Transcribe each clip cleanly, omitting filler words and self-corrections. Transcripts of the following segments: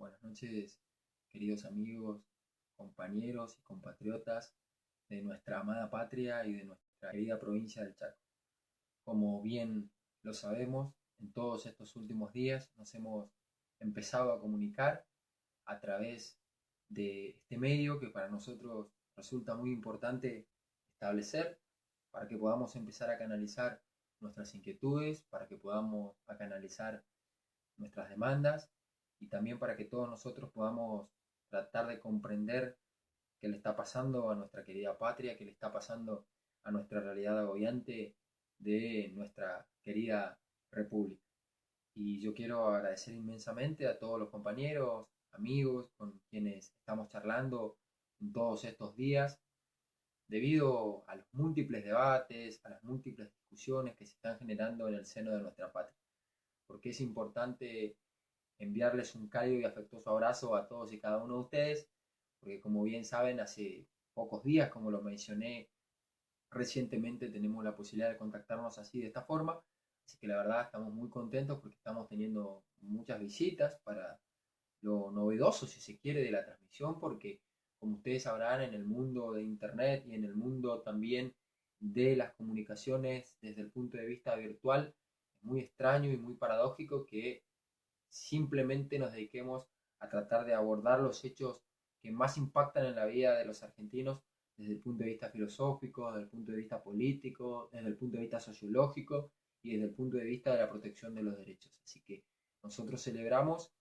Buenas noches, queridos amigos, compañeros y compatriotas de nuestra amada patria y de nuestra querida provincia del Chaco. Como bien lo sabemos, en todos estos últimos días nos hemos empezado a comunicar a través de este medio que para nosotros resulta muy importante establecer para que podamos empezar a canalizar nuestras inquietudes, para que podamos a canalizar nuestras demandas y también para que todos nosotros podamos tratar de comprender qué le está pasando a nuestra querida patria, qué le está pasando a nuestra realidad agobiante de nuestra querida república. Y yo quiero agradecer inmensamente a todos los compañeros, amigos con quienes estamos charlando en todos estos días, debido a los múltiples debates, a las múltiples discusiones que se están generando en el seno de nuestra patria. Porque es importante enviarles un cálido y afectuoso abrazo a todos y cada uno de ustedes, porque como bien saben, hace pocos días, como lo mencioné recientemente, tenemos la posibilidad de contactarnos así de esta forma, así que la verdad estamos muy contentos porque estamos teniendo muchas visitas para lo novedoso, si se quiere, de la transmisión, porque como ustedes sabrán, en el mundo de Internet y en el mundo también de las comunicaciones desde el punto de vista virtual, es muy extraño y muy paradójico que simplemente nos dediquemos a tratar de abordar los hechos que más impactan en la vida de los argentinos desde el punto de vista filosófico, desde el punto de vista político, desde el punto de vista sociológico y desde el punto de vista de la protección de los derechos. Así que nosotros celebramos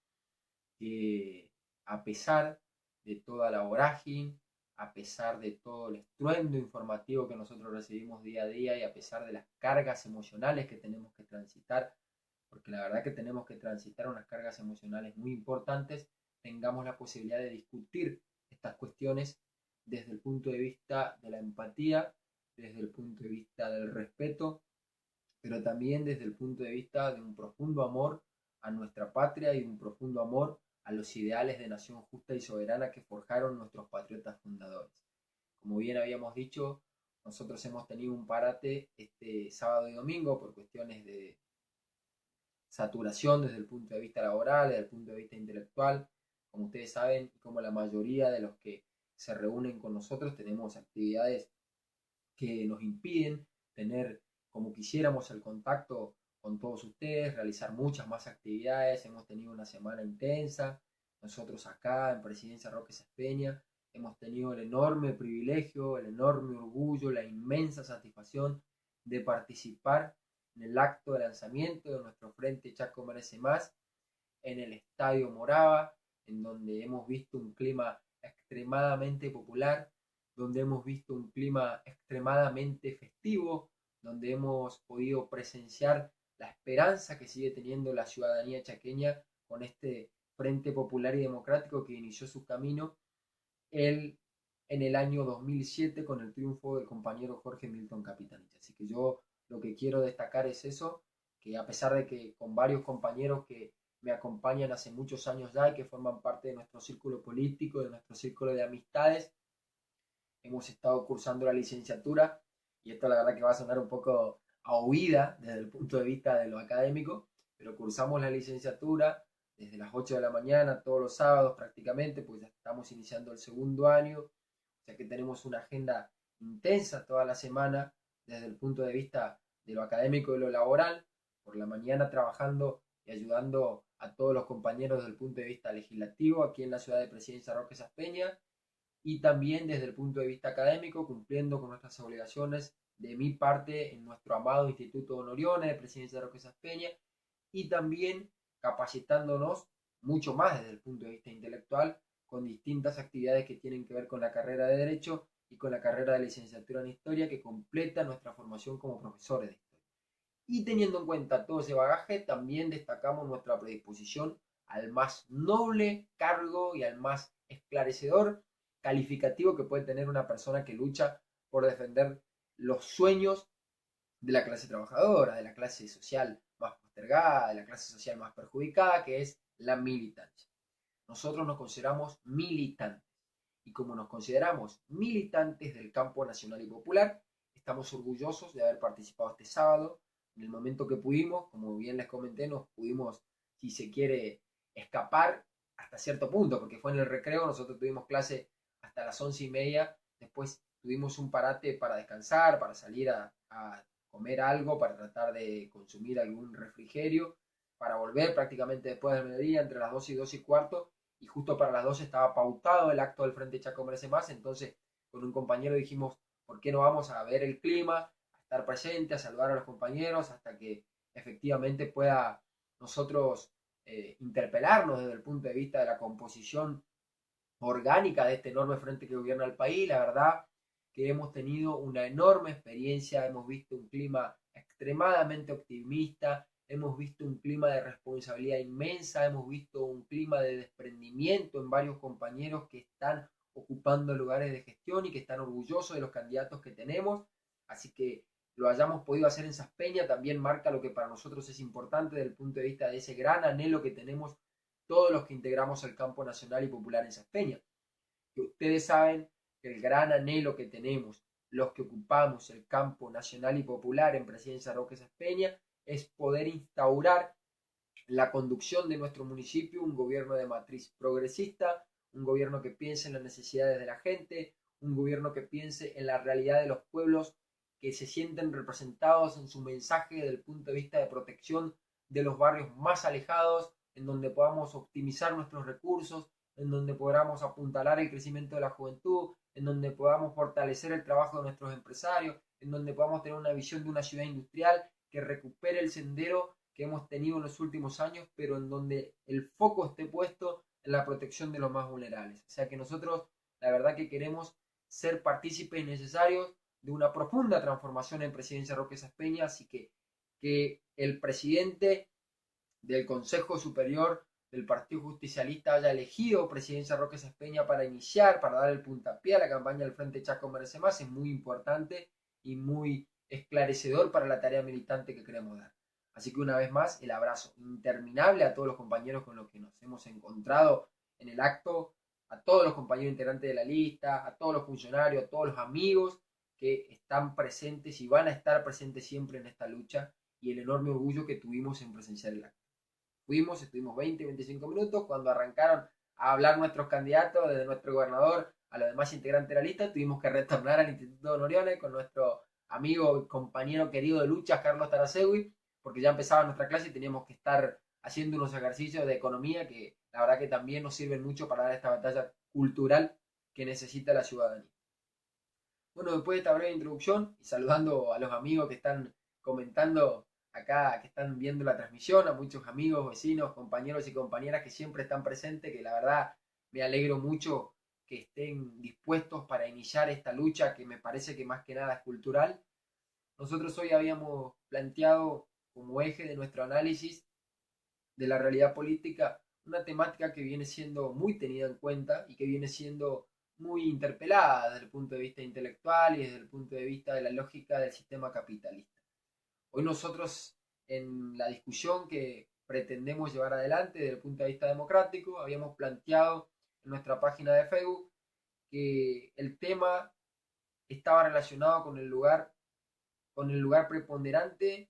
que a pesar de toda la vorágine, a pesar de todo el estruendo informativo que nosotros recibimos día a día y a pesar de las cargas emocionales que tenemos que transitar, porque la verdad que tenemos que transitar unas cargas emocionales muy importantes, tengamos la posibilidad de discutir estas cuestiones desde el punto de vista de la empatía, desde el punto de vista del respeto, pero también desde el punto de vista de un profundo amor a nuestra patria y un profundo amor a los ideales de nación justa y soberana que forjaron nuestros patriotas fundadores. Como bien habíamos dicho, nosotros hemos tenido un parate este sábado y domingo por cuestiones de saturación desde el punto de vista laboral, desde el punto de vista intelectual. Como ustedes saben, como la mayoría de los que se reúnen con nosotros, tenemos actividades que nos impiden tener como quisiéramos el contacto con todos ustedes, realizar muchas más actividades. Hemos tenido una semana intensa. Nosotros acá en Presidencia Roque Saspeña hemos tenido el enorme privilegio, el enorme orgullo, la inmensa satisfacción de participar en el acto de lanzamiento de nuestro Frente Chaco Merece Más en el Estadio Morava, en donde hemos visto un clima extremadamente popular, donde hemos visto un clima extremadamente festivo, donde hemos podido presenciar la esperanza que sigue teniendo la ciudadanía chaqueña con este Frente Popular y Democrático que inició su camino el, en el año 2007 con el triunfo del compañero Jorge Milton Capitanich. Así que yo lo que quiero destacar es eso, que a pesar de que con varios compañeros que me acompañan hace muchos años ya y que forman parte de nuestro círculo político, de nuestro círculo de amistades, hemos estado cursando la licenciatura y esto la verdad que va a sonar un poco a huida desde el punto de vista de lo académico, pero cursamos la licenciatura desde las 8 de la mañana todos los sábados prácticamente, pues ya estamos iniciando el segundo año, o sea que tenemos una agenda intensa toda la semana desde el punto de vista de lo académico y lo laboral, por la mañana trabajando y ayudando a todos los compañeros desde el punto de vista legislativo aquí en la ciudad de Presidencia Roque Saspeña, y también desde el punto de vista académico, cumpliendo con nuestras obligaciones de mi parte en nuestro amado Instituto Honorione de Presidencia de Roque Peña, y también capacitándonos mucho más desde el punto de vista intelectual con distintas actividades que tienen que ver con la carrera de Derecho y con la carrera de licenciatura en Historia que completa nuestra formación como profesores de Historia. Y teniendo en cuenta todo ese bagaje, también destacamos nuestra predisposición al más noble cargo y al más esclarecedor calificativo que puede tener una persona que lucha por defender los sueños de la clase trabajadora, de la clase social más postergada, de la clase social más perjudicada, que es la militancia. Nosotros nos consideramos militantes y como nos consideramos militantes del campo nacional y popular, estamos orgullosos de haber participado este sábado. En el momento que pudimos, como bien les comenté, nos pudimos, si se quiere, escapar hasta cierto punto, porque fue en el recreo, nosotros tuvimos clase hasta las 11:30, después tuvimos un parate para descansar, para salir a comer algo, para tratar de consumir algún refrigerio, para volver prácticamente después del mediodía, entre las 12 y 12 y cuarto, y justo para las 12 estaba pautado el acto del Frente Chaco Merece Más, entonces con un compañero dijimos, ¿por qué no vamos a ver el clima, a estar presente, a saludar a los compañeros, hasta que efectivamente pueda nosotros interpelarnos desde el punto de vista de la composición orgánica de este enorme frente que gobierna el país? La verdad que hemos tenido una enorme experiencia, hemos visto un clima extremadamente optimista, hemos visto un clima de responsabilidad inmensa, hemos visto un clima de desprendimiento en varios compañeros que están ocupando lugares de gestión y que están orgullosos de los candidatos que tenemos. Así que lo hayamos podido hacer en Saspeña también marca lo que para nosotros es importante desde el punto de vista de ese gran anhelo que tenemos todos los que integramos el campo nacional y popular en Saspeña. Que ustedes saben que el gran anhelo que tenemos los que ocupamos el campo nacional y popular en Presidencia Roque Saspeña es poder instaurar la conducción de nuestro municipio, un gobierno de matriz progresista, un gobierno que piense en las necesidades de la gente, un gobierno que piense en la realidad de los pueblos que se sienten representados en su mensaje desde el punto de vista de protección de los barrios más alejados, en donde podamos optimizar nuestros recursos, en donde podamos apuntalar el crecimiento de la juventud, en donde podamos fortalecer el trabajo de nuestros empresarios, en donde podamos tener una visión de una ciudad industrial que recupere el sendero que hemos tenido en los últimos años, pero en donde el foco esté puesto en la protección de los más vulnerables. O sea que nosotros, la verdad que queremos ser partícipes necesarios de una profunda transformación en Presidencia Roque Saspeña, así que el presidente del Consejo Superior del Partido Justicialista haya elegido Presidencia Roque Saspeña para iniciar, para dar el puntapié a la campaña del Frente Chaco Merece Más, es muy importante y muy esclarecedor para la tarea militante que queremos dar. Así que una vez más, el abrazo interminable a todos los compañeros con los que nos hemos encontrado en el acto, a todos los compañeros integrantes de la lista, a todos los funcionarios, a todos los amigos que están presentes y van a estar presentes siempre en esta lucha, y el enorme orgullo que tuvimos en presenciar el acto. Estuvimos 20, 25 minutos, cuando arrancaron a hablar nuestros candidatos, desde nuestro gobernador a los demás integrantes de la lista, tuvimos que retornar al Instituto Don Orione con nuestro amigo y compañero querido de luchas, Carlos Tarasegui, porque ya empezaba nuestra clase y teníamos que estar haciendo unos ejercicios de economía que la verdad que también nos sirven mucho para dar esta batalla cultural que necesita la ciudadanía. Bueno, después de esta breve introducción y saludando a los amigos que están comentando acá, que están viendo la transmisión, a muchos amigos, vecinos, compañeros y compañeras que siempre están presentes, que la verdad me alegro mucho que estén dispuestos para iniciar esta lucha que me parece que más que nada es cultural. Nosotros hoy habíamos planteado como eje de nuestro análisis de la realidad política una temática que viene siendo muy tenida en cuenta y que viene siendo muy interpelada desde el punto de vista intelectual y desde el punto de vista de la lógica del sistema capitalista. Hoy nosotros, en la discusión que pretendemos llevar adelante desde el punto de vista democrático, habíamos planteado en nuestra página de Facebook que el tema estaba relacionado con el lugar preponderante,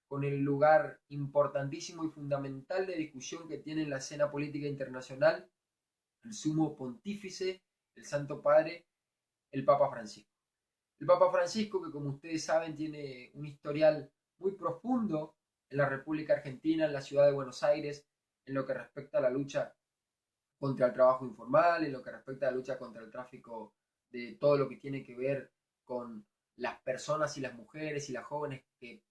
con el lugar importantísimo y fundamental de discusión que tiene en la escena política internacional el sumo pontífice, el Santo Padre, el Papa Francisco. El Papa Francisco, que como ustedes saben tiene un historial muy profundo en la República Argentina, en la ciudad de Buenos Aires, en lo que respecta a la lucha contra el trabajo informal, en lo que respecta a la lucha contra el tráfico de todo lo que tiene que ver con las personas y las mujeres y las jóvenes que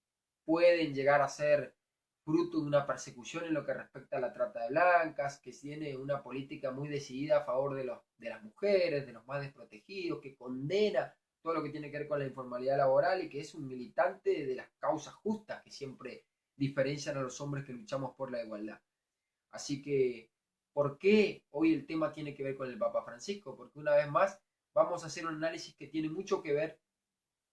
pueden llegar a ser fruto de una persecución en lo que respecta a la trata de blancas, que tiene una política muy decidida a favor de las mujeres, de los más desprotegidos, que condena todo lo que tiene que ver con la informalidad laboral y que es un militante de las causas justas que siempre diferencian a los hombres que luchamos por la igualdad. Así que, ¿por qué hoy el tema tiene que ver con el Papa Francisco? Porque una vez más vamos a hacer un análisis que tiene mucho que ver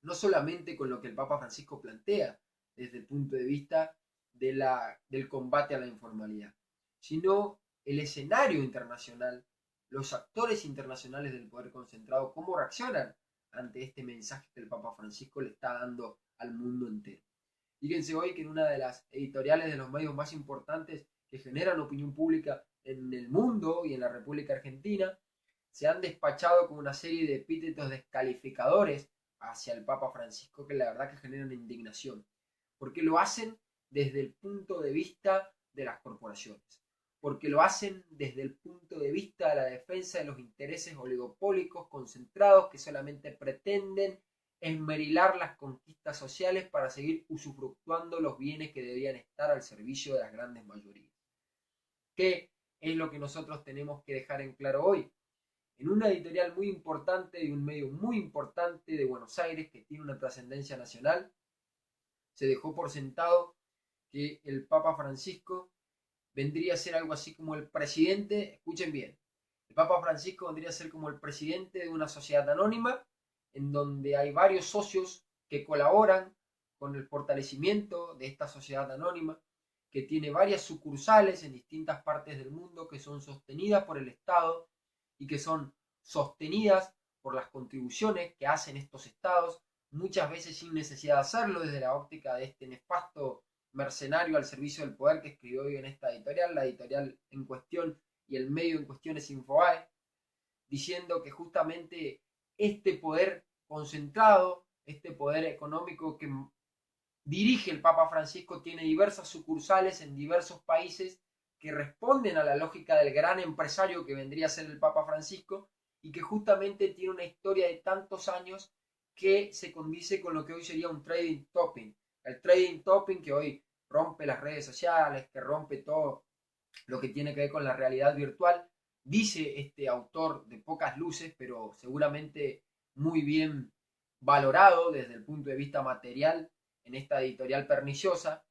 no solamente con lo que el Papa Francisco plantea desde el punto de vista del combate a la informalidad, sino el escenario internacional, los actores internacionales del poder concentrado, cómo reaccionan ante este mensaje que el Papa Francisco le está dando al mundo entero. Fíjense hoy que en una de las editoriales de los medios más importantes que generan opinión pública en el mundo y en la República Argentina se han despachado con una serie de epítetos descalificadores hacia el Papa Francisco que la verdad que generan indignación, porque lo hacen desde el punto de vista de las corporaciones, porque lo hacen desde el punto de vista de la defensa de los intereses oligopólicos concentrados que solamente pretenden esmerilar las conquistas sociales para seguir usufructuando los bienes que deberían estar al servicio de las grandes mayorías. ¿Qué es lo que nosotros tenemos que dejar en claro hoy? En una editorial muy importante de un medio muy importante de Buenos Aires que tiene una trascendencia nacional, se dejó por sentado que el Papa Francisco vendría a ser algo así como el presidente, escuchen bien, el Papa Francisco vendría a ser como el presidente de una sociedad anónima en donde hay varios socios que colaboran con el fortalecimiento de esta sociedad anónima, que tiene varias sucursales en distintas partes del mundo que son sostenidas por el Estado y que son sostenidas por las contribuciones que hacen estos estados, muchas veces sin necesidad de hacerlo desde la óptica de este nefasto mercenario al servicio del poder que escribió hoy en esta editorial, la editorial en cuestión y el medio en cuestión es Infobae, diciendo que justamente este poder concentrado, este poder económico que dirige el Papa Francisco tiene diversas sucursales en diversos países que responden a la lógica del gran empresario que vendría a ser el Papa Francisco y que justamente tiene una historia de tantos años que se condice con lo que hoy sería un trading topping. El trading topping que hoy rompe las redes sociales, que rompe todo lo que tiene que ver con la realidad virtual, dice este autor de pocas luces, pero seguramente muy bien valorado desde el punto de vista material en esta editorial perniciosa,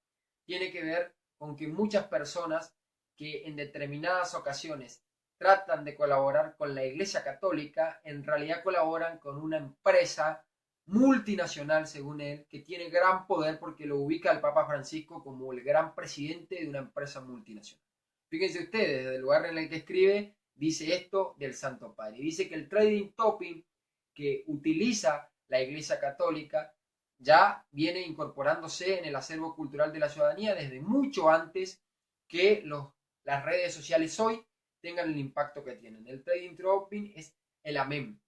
tiene que ver con que muchas personas que en determinadas ocasiones tratan de colaborar con la Iglesia Católica, en realidad colaboran con una empresa multinacional, según él, que tiene gran poder porque lo ubica el Papa Francisco como el gran presidente de una empresa multinacional. Fíjense ustedes, desde el lugar en el que escribe, dice esto del Santo Padre. Dice que el trading topping que utiliza la Iglesia Católica ya viene incorporándose en el acervo cultural de la ciudadanía desde mucho antes que las redes sociales hoy tengan el impacto que tienen. El trading topping es el amén,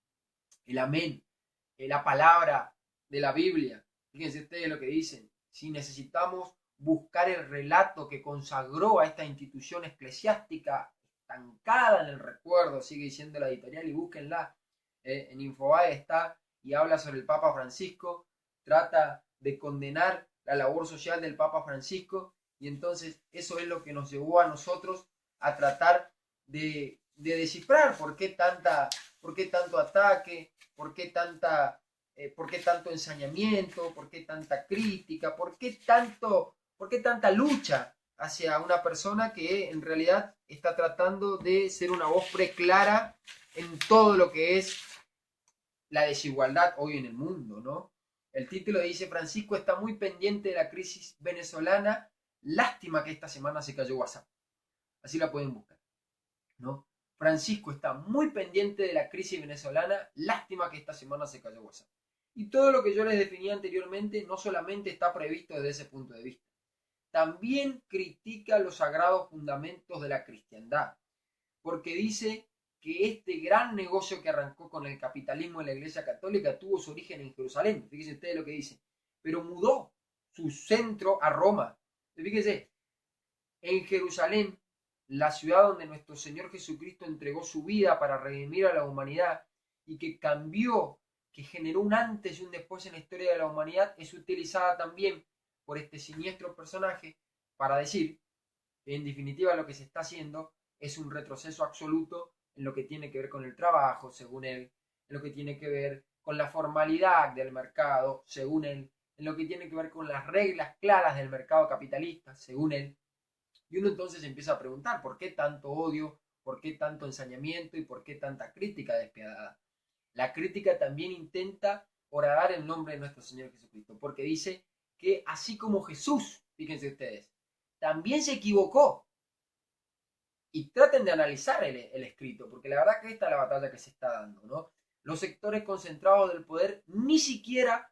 la palabra de la Biblia. Fíjense ustedes lo que dicen. Si necesitamos buscar el relato que consagró a esta institución eclesiástica estancada en el recuerdo, sigue diciendo la editorial y búsquenla, en Infobae está y habla sobre el Papa Francisco, trata de condenar la labor social del Papa Francisco y entonces eso es lo que nos llevó a nosotros a tratar de descifrar por qué tanto ataque, por qué tanto ensañamiento, por qué tanta crítica, por qué tanta lucha hacia una persona que en realidad está tratando de ser una voz preclara en todo lo que es la desigualdad hoy en el mundo, ¿no? El título dice: Francisco está muy pendiente de la crisis venezolana, lástima que esta semana se cayó WhatsApp. Así la pueden buscar, ¿no? Francisco está muy pendiente de la crisis venezolana, lástima que esta semana se cayó WhatsApp. Y todo lo que yo les definí anteriormente no solamente está previsto desde ese punto de vista, también critica los sagrados fundamentos de la cristiandad, porque dice que este gran negocio que arrancó con el capitalismo en la Iglesia Católica tuvo su origen en Jerusalén. Fíjense ustedes lo que dice. Pero mudó su centro a Roma. Fíjense, en Jerusalén, la ciudad donde nuestro Señor Jesucristo entregó su vida para redimir a la humanidad y que cambió, que generó un antes y un después en la historia de la humanidad, es utilizada también por este siniestro personaje para decir que en definitiva lo que se está haciendo es un retroceso absoluto en lo que tiene que ver con el trabajo, según él, en lo que tiene que ver con la formalidad del mercado, según él, en lo que tiene que ver con las reglas claras del mercado capitalista, según él. Y uno entonces empieza a preguntar, ¿por qué tanto odio? ¿Por qué tanto ensañamiento? ¿Y por qué tanta crítica despiadada? La crítica también intenta horadar el nombre de nuestro Señor Jesucristo, porque dice que así como Jesús, fíjense ustedes, también se equivocó. Y traten de analizar el escrito, porque la verdad que esta es la batalla que se está dando, ¿no? Los sectores concentrados del poder ni siquiera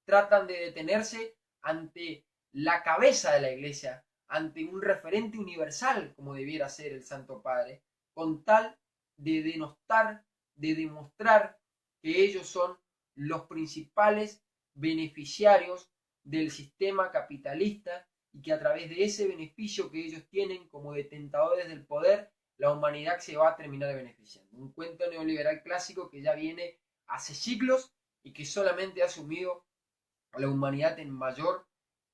tratan de detenerse ante la cabeza de la iglesia, ante un referente universal como debiera ser el Santo Padre, con tal de denostar, de demostrar que ellos son los principales beneficiarios del sistema capitalista y que a través de ese beneficio que ellos tienen como detentadores del poder, la humanidad se va a terminar beneficiando. Un cuento neoliberal clásico que ya viene hace siglos y que solamente ha sumido a la humanidad en mayor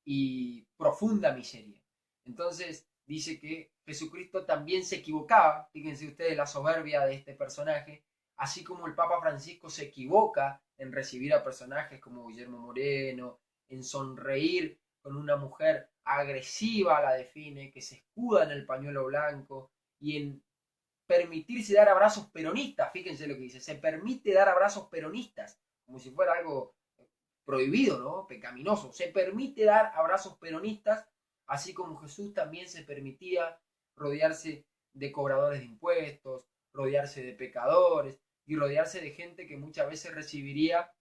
y profunda miseria. Entonces dice que Jesucristo también se equivocaba, fíjense ustedes la soberbia de este personaje, así como el Papa Francisco se equivoca en recibir a personajes como Guillermo Moreno, en sonreír con una mujer agresiva, la define, que se escuda en el pañuelo blanco, y en permitirse dar abrazos peronistas, fíjense lo que dice, se permite dar abrazos peronistas, como si fuera algo prohibido, ¿no? Pecaminoso. Se permite dar abrazos peronistas, así como Jesús también se permitía rodearse de cobradores de impuestos, rodearse de pecadores y rodearse de gente que muchas veces recibiría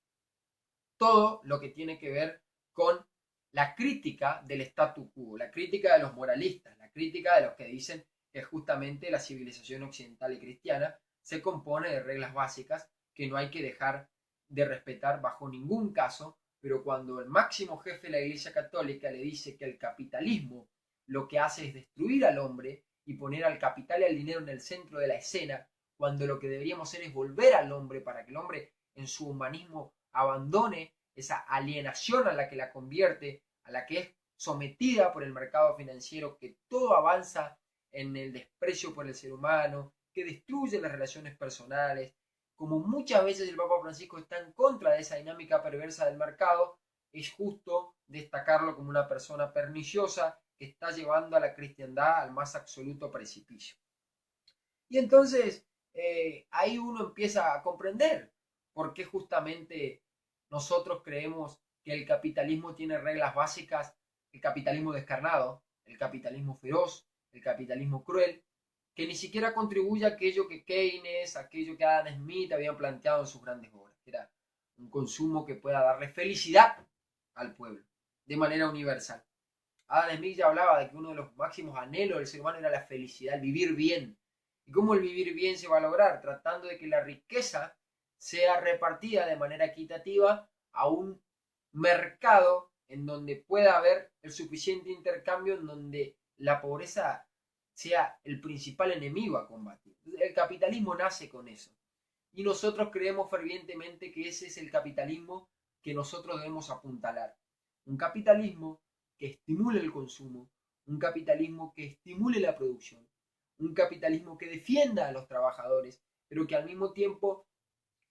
todo lo que tiene que ver con la crítica del statu quo, la crítica de los moralistas, la crítica de los que dicen que justamente la civilización occidental y cristiana se compone de reglas básicas que no hay que dejar de respetar bajo ningún caso, pero cuando el máximo jefe de la Iglesia Católica le dice que el capitalismo lo que hace es destruir al hombre y poner al capital y al dinero en el centro de la escena, cuando lo que deberíamos hacer es volver al hombre para que el hombre en su humanismo abandone esa alienación a la que la convierte, a la que es sometida por el mercado financiero, que todo avanza en el desprecio por el ser humano, que destruye las relaciones personales. Como muchas veces el Papa Francisco está en contra de esa dinámica perversa del mercado, es justo destacarlo como una persona perniciosa que está llevando a la cristiandad al más absoluto precipicio. Y entonces ahí uno empieza a comprender por qué justamente nosotros creemos que el capitalismo tiene reglas básicas, el capitalismo descarnado, el capitalismo feroz, el capitalismo cruel, que ni siquiera contribuye a aquello que Keynes, aquello que Adam Smith habían planteado en sus grandes obras, que era un consumo que pueda darle felicidad al pueblo de manera universal. Adam Smith ya hablaba de que uno de los máximos anhelos del ser humano era la felicidad, el vivir bien. ¿Y cómo el vivir bien se va a lograr? Tratando de que la riqueza sea repartida de manera equitativa a un mercado en donde pueda haber el suficiente intercambio, en donde la pobreza sea el principal enemigo a combatir. El capitalismo nace con eso. Y nosotros creemos fervientemente que ese es el capitalismo que nosotros debemos apuntalar. Un capitalismo que estimule el consumo, un capitalismo que estimule la producción, un capitalismo que defienda a los trabajadores, pero que al mismo tiempo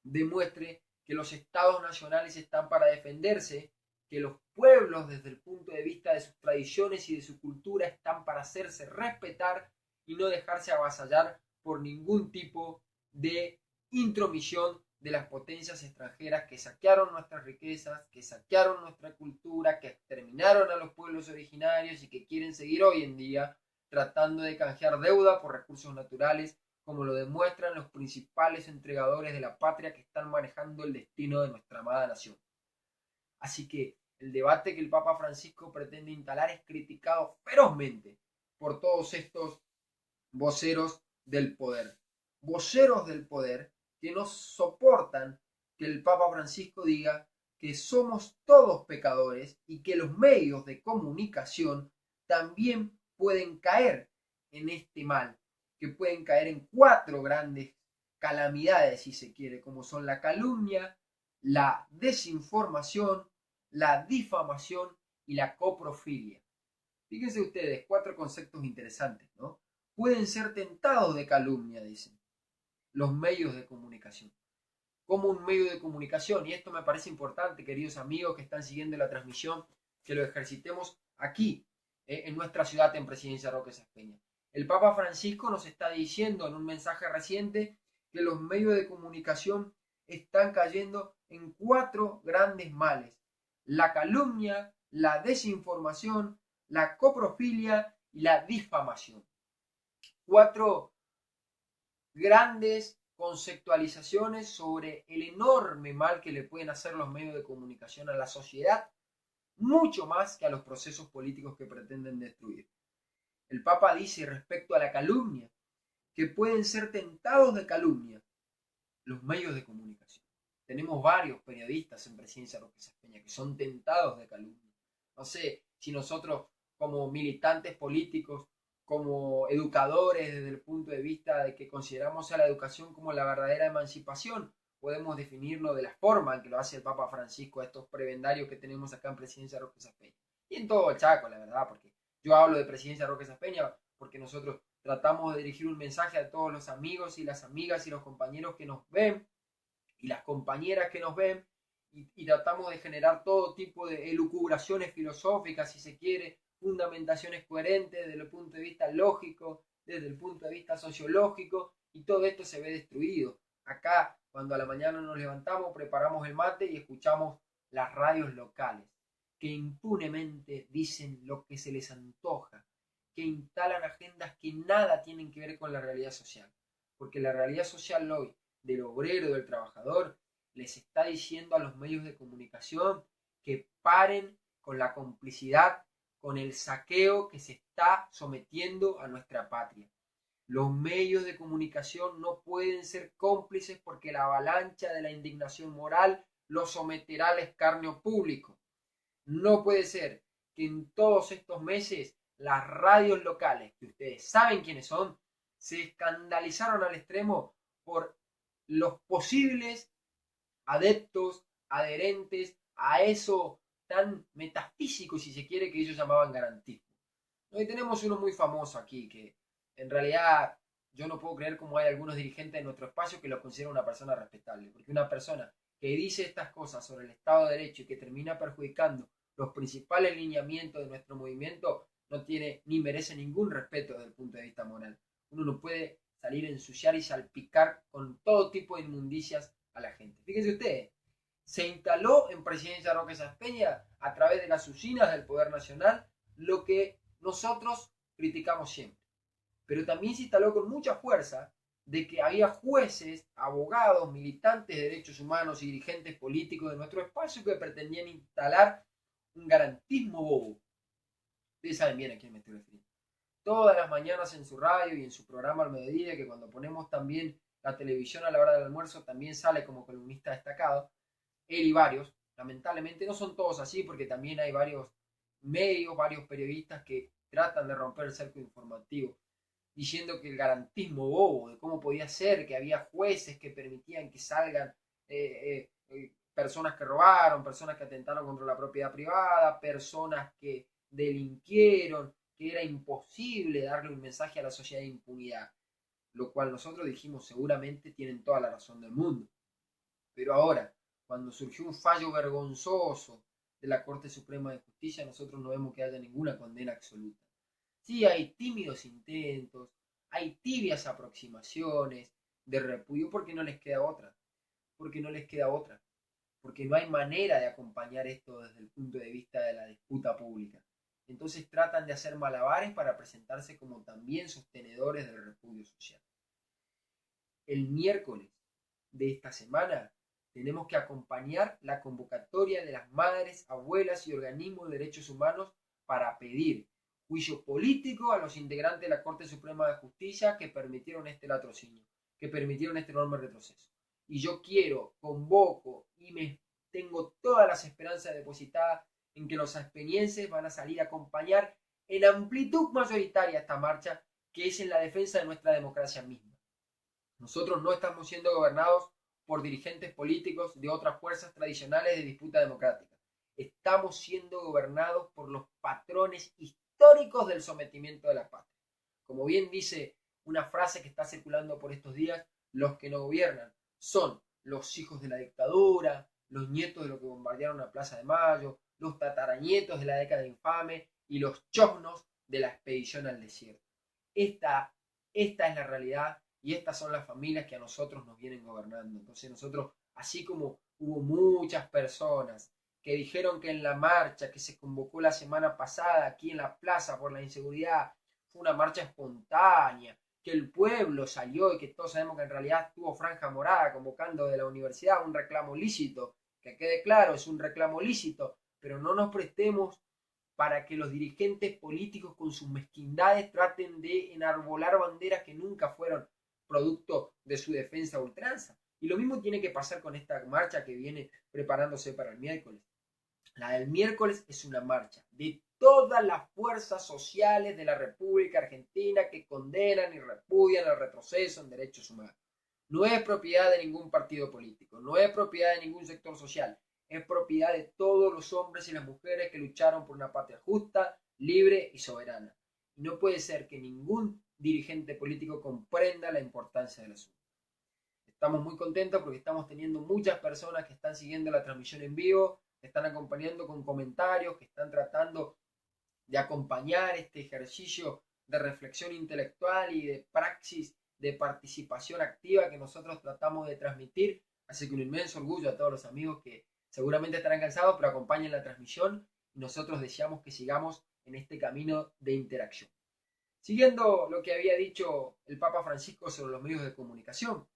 demuestre que los estados nacionales están para defenderse, que los pueblos desde el punto de vista de sus tradiciones y de su cultura están para hacerse respetar y no dejarse avasallar por ningún tipo de intromisión de las potencias extranjeras que saquearon nuestras riquezas, que saquearon nuestra cultura, que exterminaron a los pueblos originarios y que quieren seguir hoy en día tratando de canjear deuda por recursos naturales, como lo demuestran los principales entregadores de la patria que están manejando el destino de nuestra amada nación. Así que el debate que el Papa Francisco pretende instalar es criticado ferozmente por todos estos voceros del poder. Voceros del poder que no soportan que el Papa Francisco diga que somos todos pecadores y que los medios de comunicación también pueden caer en este mal, que pueden caer en 4 grandes calamidades, si se quiere, como son la calumnia, la desinformación, la difamación y la coprofilia. Fíjense ustedes, 4 conceptos interesantes, ¿no? Pueden ser tentados de calumnia, dicen los medios de comunicación. Como un medio de comunicación, y esto me parece importante, queridos amigos que están siguiendo la transmisión, que lo ejercitemos aquí, en nuestra ciudad, en Presidencia Roque Saspeña. El Papa Francisco nos está diciendo en un mensaje reciente que los medios de comunicación están cayendo en 4 grandes males: la calumnia, la desinformación, la coprofilia y la difamación. 4 grandes conceptualizaciones sobre el enorme mal que le pueden hacer los medios de comunicación a la sociedad, mucho más que a los procesos políticos que pretenden destruir. El Papa dice respecto a la calumnia que pueden ser tentados de calumnia los medios de comunicación. Tenemos varios periodistas en Presidencia Roque Saspeña que son tentados de calumnia. No sé si nosotros como militantes políticos, como educadores desde el punto de vista de que consideramos a la educación como la verdadera emancipación, podemos definirlo de la forma en que lo hace el Papa Francisco, estos prebendarios que tenemos acá en Presidencia Roque Saspeña. Y en todo el Chaco, la verdad, porque yo hablo de Presidencia Roque Saspeña porque nosotros tratamos de dirigir un mensaje a todos los amigos y las amigas y los compañeros que nos ven y las compañeras que nos ven y tratamos de generar todo tipo de elucubraciones filosóficas, si se quiere, fundamentaciones coherentes desde el punto de vista lógico, desde el punto de vista sociológico, y todo esto se ve destruido. Acá, cuando a la mañana nos levantamos, preparamos el mate y escuchamos las radios locales, que impunemente dicen lo que se les antoja, que instalan agendas que nada tienen que ver con la realidad social. Porque la realidad social hoy del obrero, del trabajador, les está diciendo a los medios de comunicación que paren con la complicidad, con el saqueo que se está sometiendo a nuestra patria. Los medios de comunicación no pueden ser cómplices porque la avalancha de la indignación moral los someterá al escarnio público. No puede ser que en todos estos meses las radios locales, que ustedes saben quiénes son, se escandalizaron al extremo por los posibles adeptos, adherentes a eso tan metafísico, si se quiere, que ellos llamaban garantismo. Hoy tenemos uno muy famoso aquí, que en realidad yo no puedo creer cómo hay algunos dirigentes de nuestro espacio que lo consideran una persona respetable, porque una persona que dice estas cosas sobre el Estado de Derecho y que termina perjudicando los principales lineamientos de nuestro movimiento no tiene ni merece ningún respeto desde el punto de vista moral. Uno no puede salir a ensuciar y salpicar con todo tipo de inmundicias a la gente. Fíjense ustedes, se instaló en Presidencia Roque Saspeña a través de las usinas del Poder Nacional lo que nosotros criticamos siempre. Pero también se instaló con mucha fuerza de que había jueces, abogados, militantes de derechos humanos y dirigentes políticos de nuestro espacio que pretendían instalar un garantismo bobo. Ustedes saben bien a quién me estoy refiriendo. Todas las mañanas en su radio y en su programa al mediodía, que cuando ponemos también la televisión a la hora del almuerzo también sale como columnista destacado, él y varios, lamentablemente no son todos así porque también hay varios medios, varios periodistas que tratan de romper el cerco informativo, diciendo que el garantismo bobo, de cómo podía ser, que había jueces que permitían que salgan personas que robaron, personas que atentaron contra la propiedad privada, personas que delinquieron, que era imposible darle un mensaje a la sociedad de impunidad, lo cual nosotros dijimos seguramente tienen toda la razón del mundo. Pero ahora, cuando surgió un fallo vergonzoso de la Corte Suprema de Justicia, nosotros no vemos que haya ninguna condena absoluta. Sí, hay tímidos intentos, hay tibias aproximaciones de repudio porque no les queda otra, porque no les queda otra, porque no hay manera de acompañar esto desde el punto de vista de la disputa pública. Entonces tratan de hacer malabares para presentarse como también sostenedores del repudio social. El miércoles de esta semana tenemos que acompañar la convocatoria de las madres, abuelas y organismos de derechos humanos para pedir juicio político a los integrantes de la Corte Suprema de Justicia que permitieron este latrocinio, que permitieron este enorme retroceso. Y yo quiero, convoco y me tengo todas las esperanzas depositadas en que los aspeñenses van a salir a acompañar en amplitud mayoritaria esta marcha, que es en la defensa de nuestra democracia misma. Nosotros no estamos siendo gobernados por dirigentes políticos de otras fuerzas tradicionales de disputa democrática. Estamos siendo gobernados por los patrones históricos del sometimiento de la patria. Como bien dice una frase que está circulando por estos días, los que no gobiernan son los hijos de la dictadura, los nietos de los que bombardearon la Plaza de Mayo, los tataranietos de la década infame y los chosnos de la expedición al desierto. Esta es la realidad y estas son las familias que a nosotros nos vienen gobernando. Entonces nosotros, así como hubo muchas personas que dijeron que en la marcha que se convocó la semana pasada aquí en la plaza por la inseguridad fue una marcha espontánea, que el pueblo salió y que todos sabemos que en realidad tuvo franja morada convocando de la universidad un reclamo lícito, que quede claro, es un reclamo lícito, pero no nos prestemos para que los dirigentes políticos con sus mezquindades traten de enarbolar banderas que nunca fueron producto de su defensa a ultranza. Y lo mismo tiene que pasar con esta marcha que viene preparándose para el miércoles. La del miércoles es una marcha de todas las fuerzas sociales de la República Argentina que condenan y repudian el retroceso en derechos humanos. No es propiedad de ningún partido político, no es propiedad de ningún sector social, es propiedad de todos los hombres y las mujeres que lucharon por una patria justa, libre y soberana. Y no puede ser que ningún dirigente político comprenda la importancia del asunto. Estamos muy contentos porque estamos teniendo muchas personas que están siguiendo la transmisión en vivo, que están acompañando con comentarios, que están tratando de acompañar este ejercicio de reflexión intelectual y de praxis de participación activa que nosotros tratamos de transmitir. Así que un inmenso orgullo a todos los amigos que seguramente estarán cansados, pero acompañen la transmisión y nosotros deseamos que sigamos en este camino de interacción. Siguiendo lo que había dicho el Papa Francisco sobre los medios de comunicación,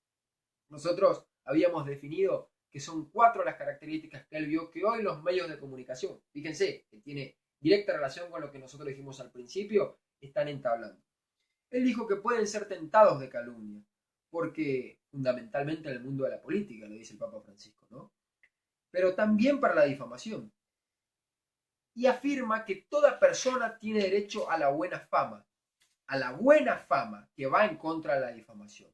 nosotros habíamos definido que son 4 las características que él vio que hoy los medios de comunicación, fíjense, que tiene directa relación con lo que nosotros dijimos al principio, están entablando. Él dijo que pueden ser tentados de calumnia, porque fundamentalmente en el mundo de la política, lo dice el Papa Francisco, ¿no? Pero también para la difamación. Y afirma que toda persona tiene derecho a la buena fama que va en contra de la difamación.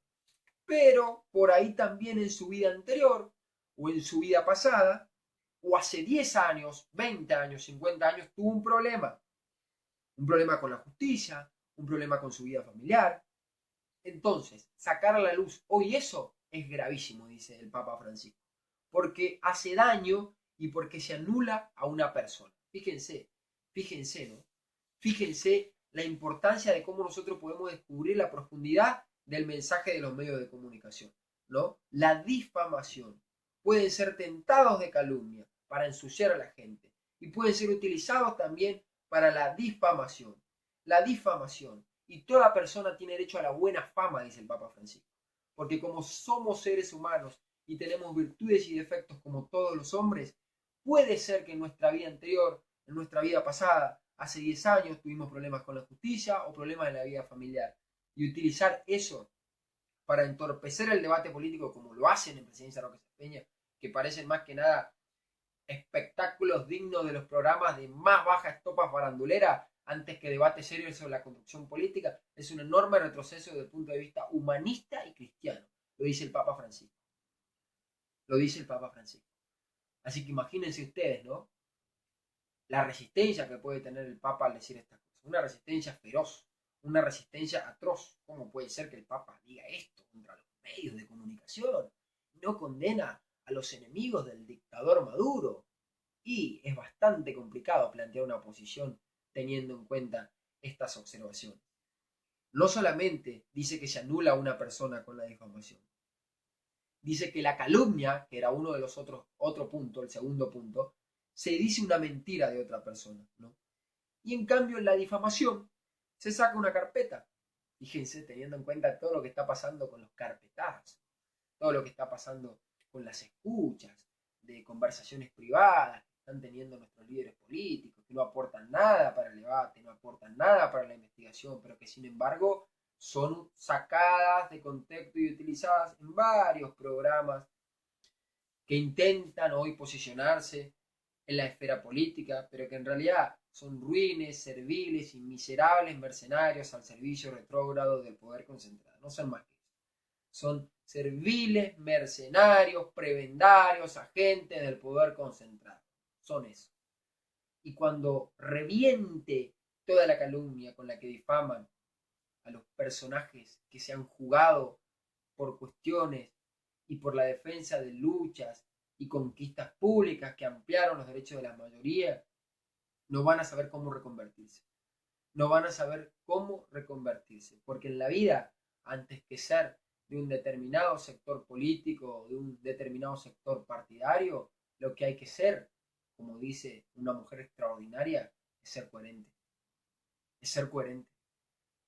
Pero por ahí también en su vida anterior o en su vida pasada, o hace 10 años, 20 años, 50 años, tuvo un problema con la justicia, un problema con su vida familiar. Entonces, sacar a la luz hoy eso es gravísimo, dice el Papa Francisco, porque hace daño y porque se anula a una persona. Fíjense, ¿no? Fíjense la importancia de cómo nosotros podemos descubrir la profundidad del mensaje de los medios de comunicación, ¿no? La difamación. Pueden ser tentados de calumnia para ensuciar a la gente y pueden ser utilizados también para la difamación. La difamación. Y toda persona tiene derecho a la buena fama, dice el Papa Francisco. Porque como somos seres humanos y tenemos virtudes y defectos como todos los hombres, puede ser que en nuestra vida anterior, en nuestra vida pasada, hace 10 años tuvimos problemas con la justicia o problemas en la vida familiar. Y utilizar eso para entorpecer el debate político como lo hacen en Presidencia Roque Peña, que parecen más que nada espectáculos dignos de los programas de más baja estopa farandulera antes que debate serio sobre la construcción política, es un enorme retroceso desde el punto de vista humanista y cristiano. Lo dice el Papa Francisco. Lo dice el Papa Francisco. Así que imagínense ustedes, ¿no? La resistencia que puede tener el Papa al decir estas cosas. Una resistencia feroz, una resistencia atroz. ¿Cómo puede ser que el Papa diga esto contra los medios de comunicación? No condena a los enemigos del dictador Maduro. Y es bastante complicado plantear una posición teniendo en cuenta estas observaciones. No solamente dice que se anula a una persona con la difamación, dice que la calumnia, que era uno de los otro punto, el segundo punto, se dice una mentira de otra persona, ¿no? Y en cambio en la difamación se saca una carpeta. Fíjense, teniendo en cuenta todo lo que está pasando con los carpetazos, todo lo que está pasando con las escuchas de conversaciones privadas que están teniendo nuestros líderes políticos, que no aportan nada para el debate, no aportan nada para la investigación, pero que sin embargo son sacadas de contexto y utilizadas en varios programas que intentan hoy posicionarse en la esfera política, pero que en realidad son ruines, serviles y miserables mercenarios al servicio retrógrado del poder concentrado. No son más que eso. Son serviles, mercenarios, prebendarios, agentes del poder concentrado. Son eso. Y cuando reviente toda la calumnia con la que difaman a los personajes que se han jugado por cuestiones y por la defensa de luchas y conquistas públicas que ampliaron los derechos de la mayoría, no van a saber cómo reconvertirse. No van a saber cómo reconvertirse. Porque en la vida, antes que ser de un determinado sector político o de un determinado sector partidario, lo que hay que ser, como dice una mujer extraordinaria, es ser coherente. Es ser coherente.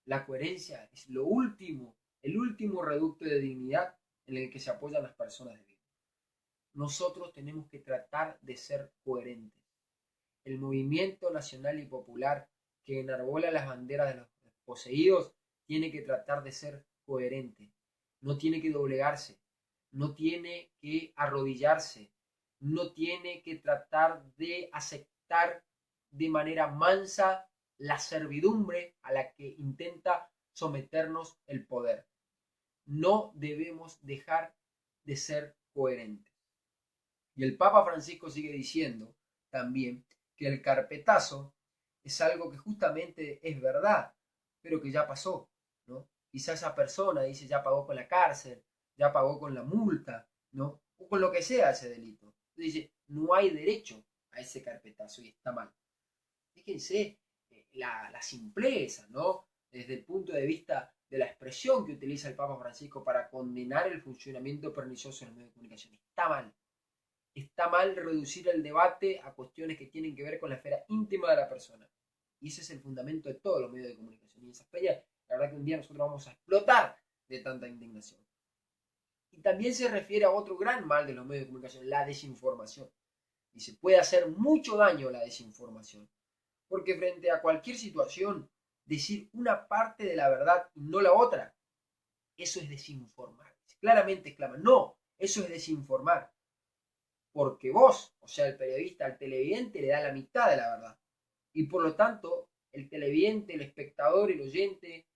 La coherencia es lo último, el último reducto de dignidad en el que se apoyan las personas de bien. Nosotros tenemos que tratar de ser coherentes. el movimiento nacional y popular que enarbola las banderas de los poseídos tiene que tratar de ser coherente, no tiene que doblegarse, no tiene que arrodillarse, no tiene que tratar de aceptar de manera mansa la servidumbre a la que intenta someternos el poder. No debemos dejar de ser coherentes. Y el Papa Francisco sigue diciendo también que el carpetazo es algo que justamente es verdad, pero que ya pasó, ¿no? Quizá esa persona dice ya pagó con la cárcel, ya pagó con la multa, ¿no? O con lo que sea ese delito. Dice, no hay derecho a ese carpetazo y está mal. Fíjense la simpleza, ¿no? Desde el punto de vista de la expresión que utiliza el Papa Francisco para condenar el funcionamiento pernicioso en los medios de comunicación. Está mal. Está mal reducir el debate a cuestiones que tienen que ver con la esfera íntima de la persona. Y ese es el fundamento de todos los medios de comunicación. Y esa esfera, la verdad que un día nosotros vamos a explotar de tanta indignación. Y también se refiere a otro gran mal de los medios de comunicación, la desinformación. Y se puede hacer mucho daño la desinformación. Porque frente a cualquier situación, decir una parte de la verdad y no la otra, eso es desinformar. Claramente exclama, no, eso es desinformar. Porque vos, o sea, el periodista al televidente le da la mitad de la verdad. Y por lo tanto, el televidente, el espectador, el oyente,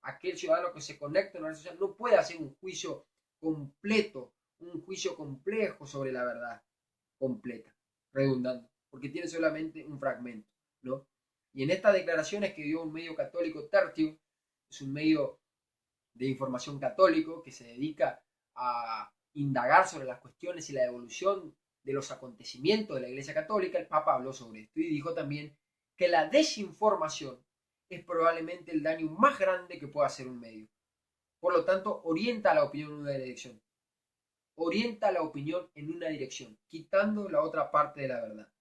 aquel ciudadano que se conecta en una red social, no puede hacer un juicio completo, un juicio complejo sobre la verdad completa, redundante, porque tiene solamente un fragmento, ¿no? Y en estas declaraciones que dio un medio católico Tertio, es un medio de información católico que se dedica a indagar sobre las cuestiones y la evolución de los acontecimientos de la Iglesia Católica, el Papa habló sobre esto y dijo también que la desinformación es probablemente el daño más grande que pueda hacer un medio. Por lo tanto, orienta la opinión en una dirección. Orienta la opinión en una dirección, quitando la otra parte de la verdad.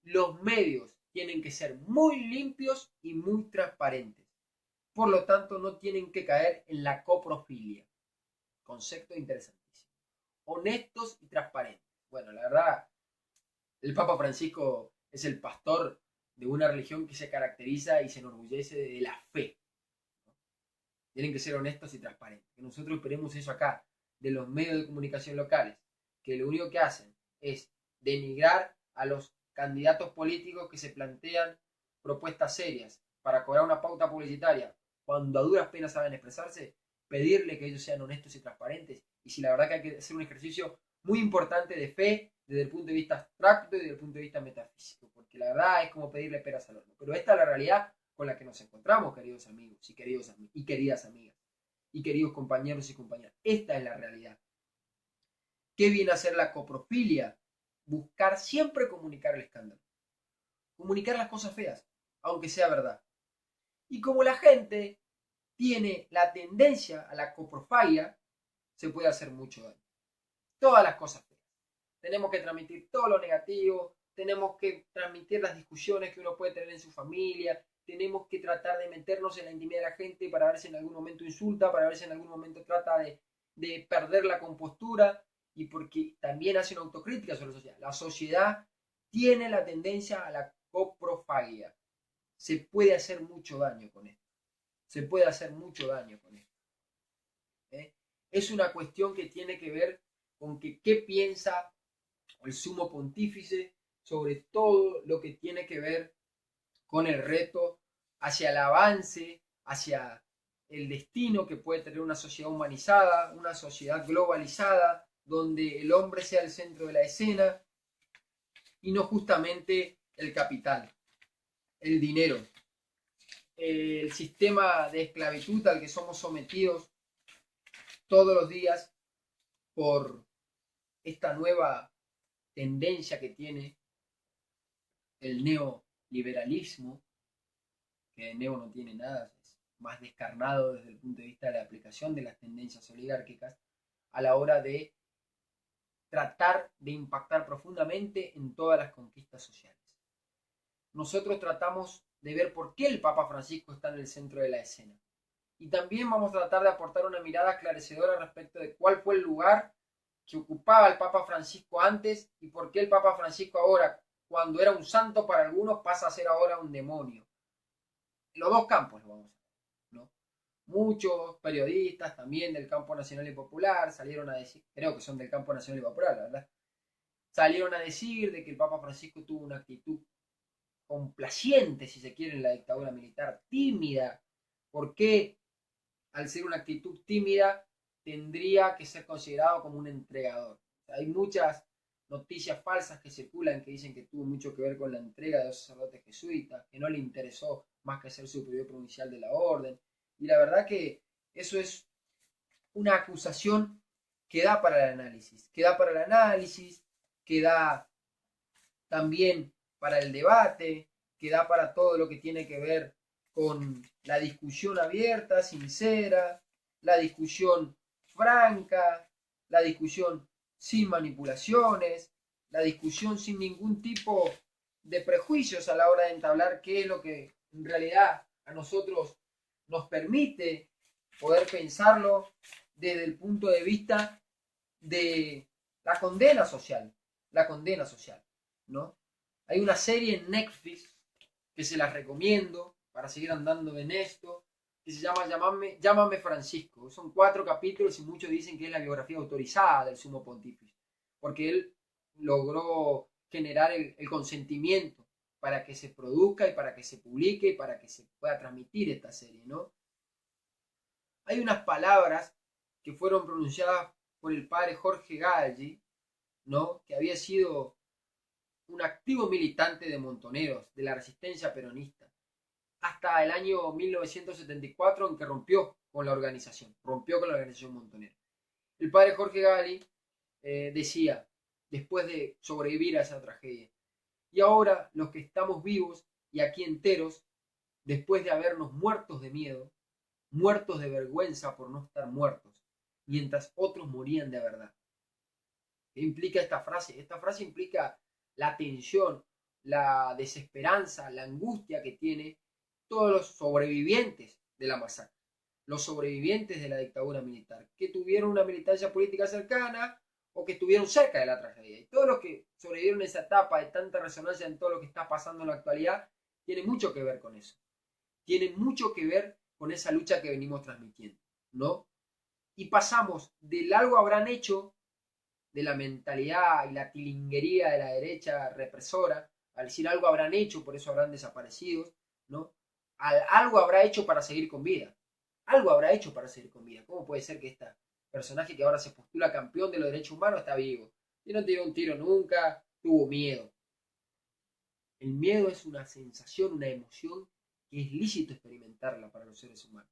Los medios tienen que ser muy limpios y muy transparentes. Por lo tanto, no tienen que caer en la coprofilia. Concepto interesantísimo. Honestos y transparentes. Bueno, la verdad, el Papa Francisco es el pastor de una religión que se caracteriza y se enorgullece de la fe. Tienen que ser honestos y transparentes. Que nosotros esperemos eso acá, de los medios de comunicación locales, que lo único que hacen es denigrar a los candidatos políticos que se plantean propuestas serias para cobrar una pauta publicitaria, cuando a duras penas saben expresarse, pedirle que ellos sean honestos y transparentes. Y si la verdad que hay que hacer un ejercicio muy importante de fe desde el punto de vista abstracto y desde el punto de vista metafísico, porque la verdad es como pedirle peras al horno. Pero esta es la realidad con la que nos encontramos, queridos amigos y queridas amigas, y queridos compañeros y compañeras. Esta es la realidad. ¿Qué viene a ser la coprofilia? Buscar siempre comunicar el escándalo. Comunicar las cosas feas, aunque sea verdad. Y como la gente tiene la tendencia a la coprofagia, se puede hacer mucho daño. Todas las cosas feas. Tenemos que transmitir todo lo negativo, tenemos que transmitir las discusiones que uno puede tener en su familia, tenemos que tratar de meternos en la intimidad de la gente para ver si en algún momento insulta, para ver si en algún momento trata de perder la compostura, y porque también hace una autocrítica sobre la sociedad. La sociedad tiene la tendencia a la coprofagia. Se puede hacer mucho daño con esto. Se puede hacer mucho daño con esto. Es una cuestión que tiene que ver con que qué piensa el sumo pontífice sobre todo lo que tiene que ver con el reto hacia el avance, hacia el destino que puede tener una sociedad humanizada, una sociedad globalizada, donde el hombre sea el centro de la escena y no justamente el capital, el dinero, el sistema de esclavitud al que somos sometidos todos los días por esta nueva tendencia que tiene el neoliberalismo, que de neo no tiene nada, es más descarnado desde el punto de vista de la aplicación de las tendencias oligárquicas a la hora de tratar de impactar profundamente en todas las conquistas sociales. Nosotros tratamos de ver por qué el Papa Francisco está en el centro de la escena. Y también vamos a tratar de aportar una mirada esclarecedora respecto de cuál fue el lugar que ocupaba el Papa Francisco antes y por qué el Papa Francisco ahora, cuando era un santo para algunos, pasa a ser ahora un demonio. En los dos campos lo vamos a ver, ¿no? Muchos periodistas también del campo nacional y popular salieron a decir, creo que son del campo nacional y popular, la verdad, salieron a decir de que el Papa Francisco tuvo una actitud complaciente, si se quiere, en la dictadura militar, tímida. ¿Por qué, al ser una actitud tímida, tendría que ser considerado como un entregador? O sea, hay muchas noticias falsas que circulan que dicen que tuvo mucho que ver con la entrega de los sacerdotes jesuitas, que no le interesó más que ser superior provincial de la orden. Y la verdad que eso es una acusación que da para el análisis, que da también para el debate, que da para todo lo que tiene que ver con la discusión abierta, sincera, la discusión franca, la discusión sin manipulaciones, la discusión sin ningún tipo de prejuicios a la hora de entablar qué es lo que en realidad a nosotros nos permite poder pensarlo desde el punto de vista de la condena social, ¿no? Hay una serie en Netflix que se las recomiendo para seguir andando en esto, que se llama Llámame Francisco. Son 4 capítulos y muchos dicen que es la biografía autorizada del sumo pontífice, porque él logró generar el consentimiento para que se produzca y para que se publique y para que se pueda transmitir esta serie, ¿no? Hay unas palabras que fueron pronunciadas por el padre Jorge Galli, ¿no? Que había sido un activo militante de Montoneros, de la resistencia peronista, hasta el año 1974 en que rompió con la organización Montonero. El padre Jorge Gali decía, después de sobrevivir a esa tragedia, y ahora los que estamos vivos y aquí enteros, después de habernos muertos de miedo, muertos de vergüenza por no estar muertos, mientras otros morían de verdad. ¿Qué implica esta frase? Esta frase implica la tensión, la desesperanza, la angustia que tiene todos los sobrevivientes de la masacre, los sobrevivientes de la dictadura militar, que tuvieron una militancia política cercana o que estuvieron cerca de la tragedia. Y todos los que sobrevivieron esa etapa de tanta resonancia en todo lo que está pasando en la actualidad, tiene mucho que ver con eso. Tiene mucho que ver con esa lucha que venimos transmitiendo, ¿no? Y pasamos del algo habrán hecho de la mentalidad y la tilinguería de la derecha represora, al decir algo habrán hecho, por eso habrán desaparecido, ¿no? Algo habrá hecho para seguir con vida. Algo habrá hecho para seguir con vida. ¿Cómo puede ser que este personaje que ahora se postula campeón de los derechos humanos está vivo? Y no tiró un tiro nunca, tuvo miedo. El miedo es una sensación, una emoción que es lícito experimentarla para los seres humanos.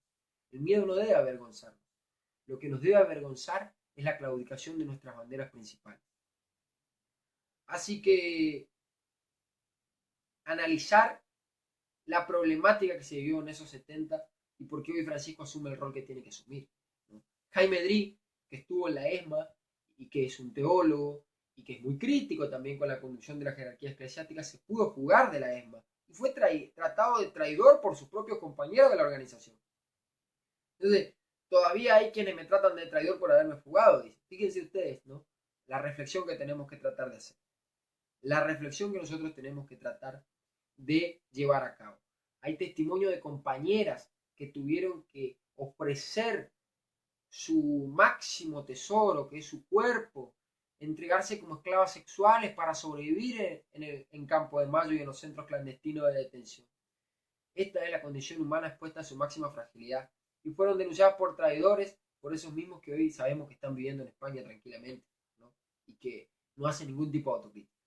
El miedo no debe avergonzarnos. Lo que nos debe avergonzar es la claudicación de nuestras banderas principales. Así que analizar la problemática que se vivió en esos 70 y por qué hoy Francisco asume el rol que tiene que asumir, ¿no? Jaime Drí, que estuvo en la ESMA y que es un teólogo y que es muy crítico también con la conducción de la jerarquía eclesiástica, se pudo fugar de la ESMA y fue tratado de traidor por sus propios compañeros de la organización. Entonces, todavía hay quienes me tratan de traidor por haberme fugado, dice. Fíjense ustedes, ¿no? La reflexión que tenemos que tratar de hacer. La reflexión que nosotros tenemos que tratar de llevar a cabo. Hay testimonio de compañeras que tuvieron que ofrecer su máximo tesoro, que es su cuerpo, entregarse como esclavas sexuales para sobrevivir en Campo de Mayo y en los centros clandestinos de detención. Esta es la condición humana expuesta a su máxima fragilidad y fueron denunciadas por traidores, por esos mismos que hoy sabemos que están viviendo en España tranquilamente, ¿no? Y que no hacen ningún tipo de autocrítica,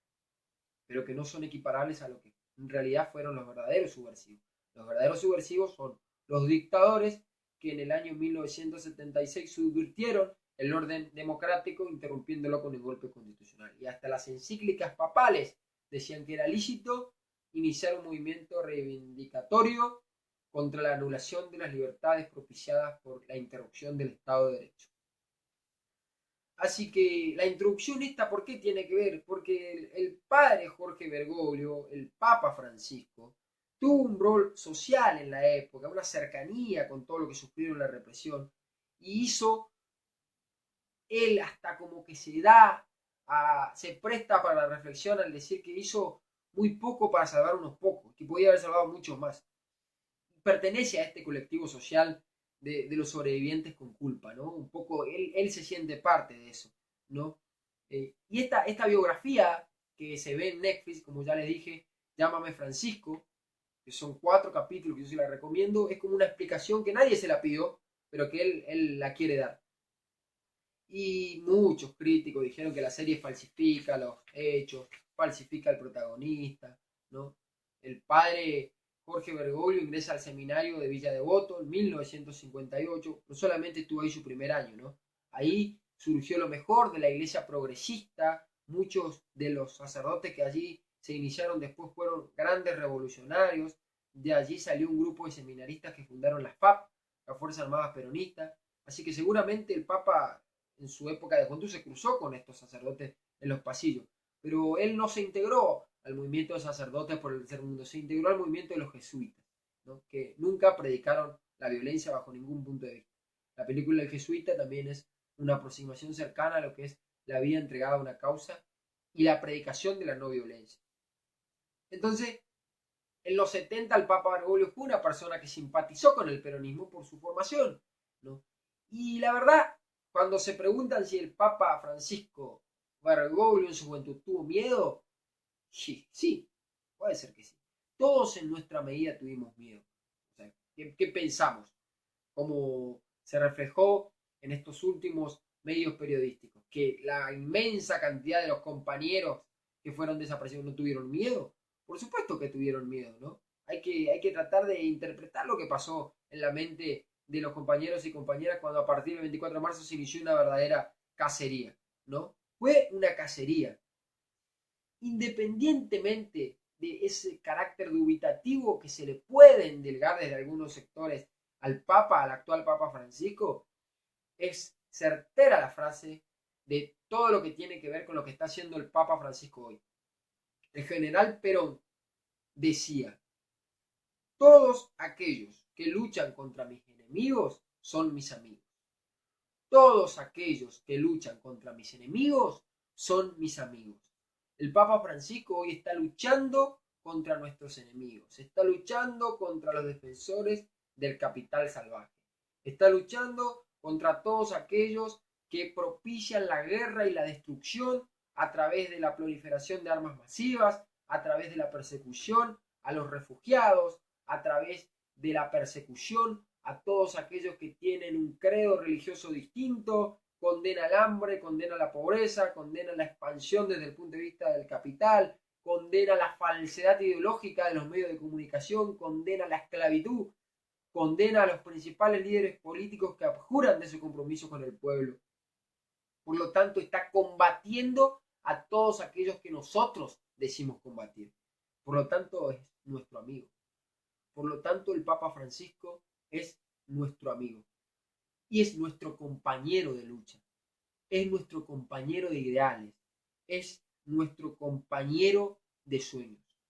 pero que no son equiparables a lo que en realidad fueron los verdaderos subversivos. Los verdaderos subversivos son los dictadores que en el año 1976 subvirtieron el orden democrático interrumpiéndolo con el golpe constitucional. Y hasta las encíclicas papales decían que era lícito iniciar un movimiento reivindicatorio contra la anulación de las libertades propiciadas por la interrupción del Estado de Derecho. Así que la introducción esta, ¿por qué tiene que ver? Porque el padre Jorge Bergoglio, el Papa Francisco, tuvo un rol social en la época, una cercanía con todo lo que sufrieron la represión, y hizo, él hasta como que se presta para la reflexión al decir que hizo muy poco para salvar unos pocos, que podía haber salvado muchos más. Pertenece a este colectivo social de los sobrevivientes con culpa, ¿no? Un poco él se siente parte de eso, ¿no? Y esta biografía que se ve en Netflix, como ya les dije, Llámame Francisco, que son 4 capítulos que yo se la recomiendo, es como una explicación que nadie se la pidió, pero que él la quiere dar. Y muchos críticos dijeron que la serie falsifica los hechos, falsifica al protagonista, ¿no? El padre Jorge Bergoglio ingresa al seminario de Villa Devoto en 1958, no solamente estuvo ahí su primer año, ¿no? Ahí surgió lo mejor de la iglesia progresista, muchos de los sacerdotes que allí se iniciaron después fueron grandes revolucionarios, de allí salió un grupo de seminaristas que fundaron la FAP, la Fuerza Armada Peronista, así que seguramente el Papa en su época de juventud se cruzó con estos sacerdotes en los pasillos, pero él no se integró al movimiento de sacerdotes por el tercer mundo, se integró al movimiento de los jesuitas, ¿no? Que nunca predicaron la violencia bajo ningún punto de vista. La película El Jesuita también es una aproximación cercana a lo que es la vida entregada a una causa y la predicación de la no violencia. Entonces, en los 70 el Papa Bergoglio fue una persona que simpatizó con el peronismo por su formación, ¿no? Y la verdad, cuando se preguntan si el Papa Francisco Bergoglio en su juventud tuvo miedo, sí, puede ser que sí. Todos en nuestra medida tuvimos miedo. O sea, ¿qué pensamos? Como se reflejó en estos últimos medios periodísticos, que la inmensa cantidad de los compañeros que fueron desaparecidos no tuvieron miedo. Por supuesto que tuvieron miedo, ¿no? Hay que tratar de interpretar lo que pasó en la mente de los compañeros y compañeras cuando a partir del 24 de marzo se inició una verdadera cacería, ¿no? Fue una cacería. Independientemente de ese carácter dubitativo que se le puede endilgar desde algunos sectores al Papa, al actual Papa Francisco, es certera la frase de todo lo que tiene que ver con lo que está haciendo el Papa Francisco hoy. El general Perón decía, todos aquellos que luchan contra mis enemigos son mis amigos. Todos aquellos que luchan contra mis enemigos son mis amigos. El Papa Francisco hoy está luchando contra nuestros enemigos, está luchando contra los defensores del capital salvaje, está luchando contra todos aquellos que propician la guerra y la destrucción a través de la proliferación de armas masivas, a través de la persecución a los refugiados, a través de la persecución a todos aquellos que tienen un credo religioso distinto, condena el hambre, condena la pobreza, condena la expansión desde el punto de vista del capital, condena la falsedad ideológica de los medios de comunicación, condena la esclavitud, condena a los principales líderes políticos que abjuran de su compromiso con el pueblo. Por lo tanto, está combatiendo a todos aquellos que nosotros decimos combatir. Por lo tanto, es nuestro amigo. Por lo tanto, el Papa Francisco es nuestro amigo y es nuestro compañero de lucha, es nuestro compañero de ideales, es nuestro compañero de sueños.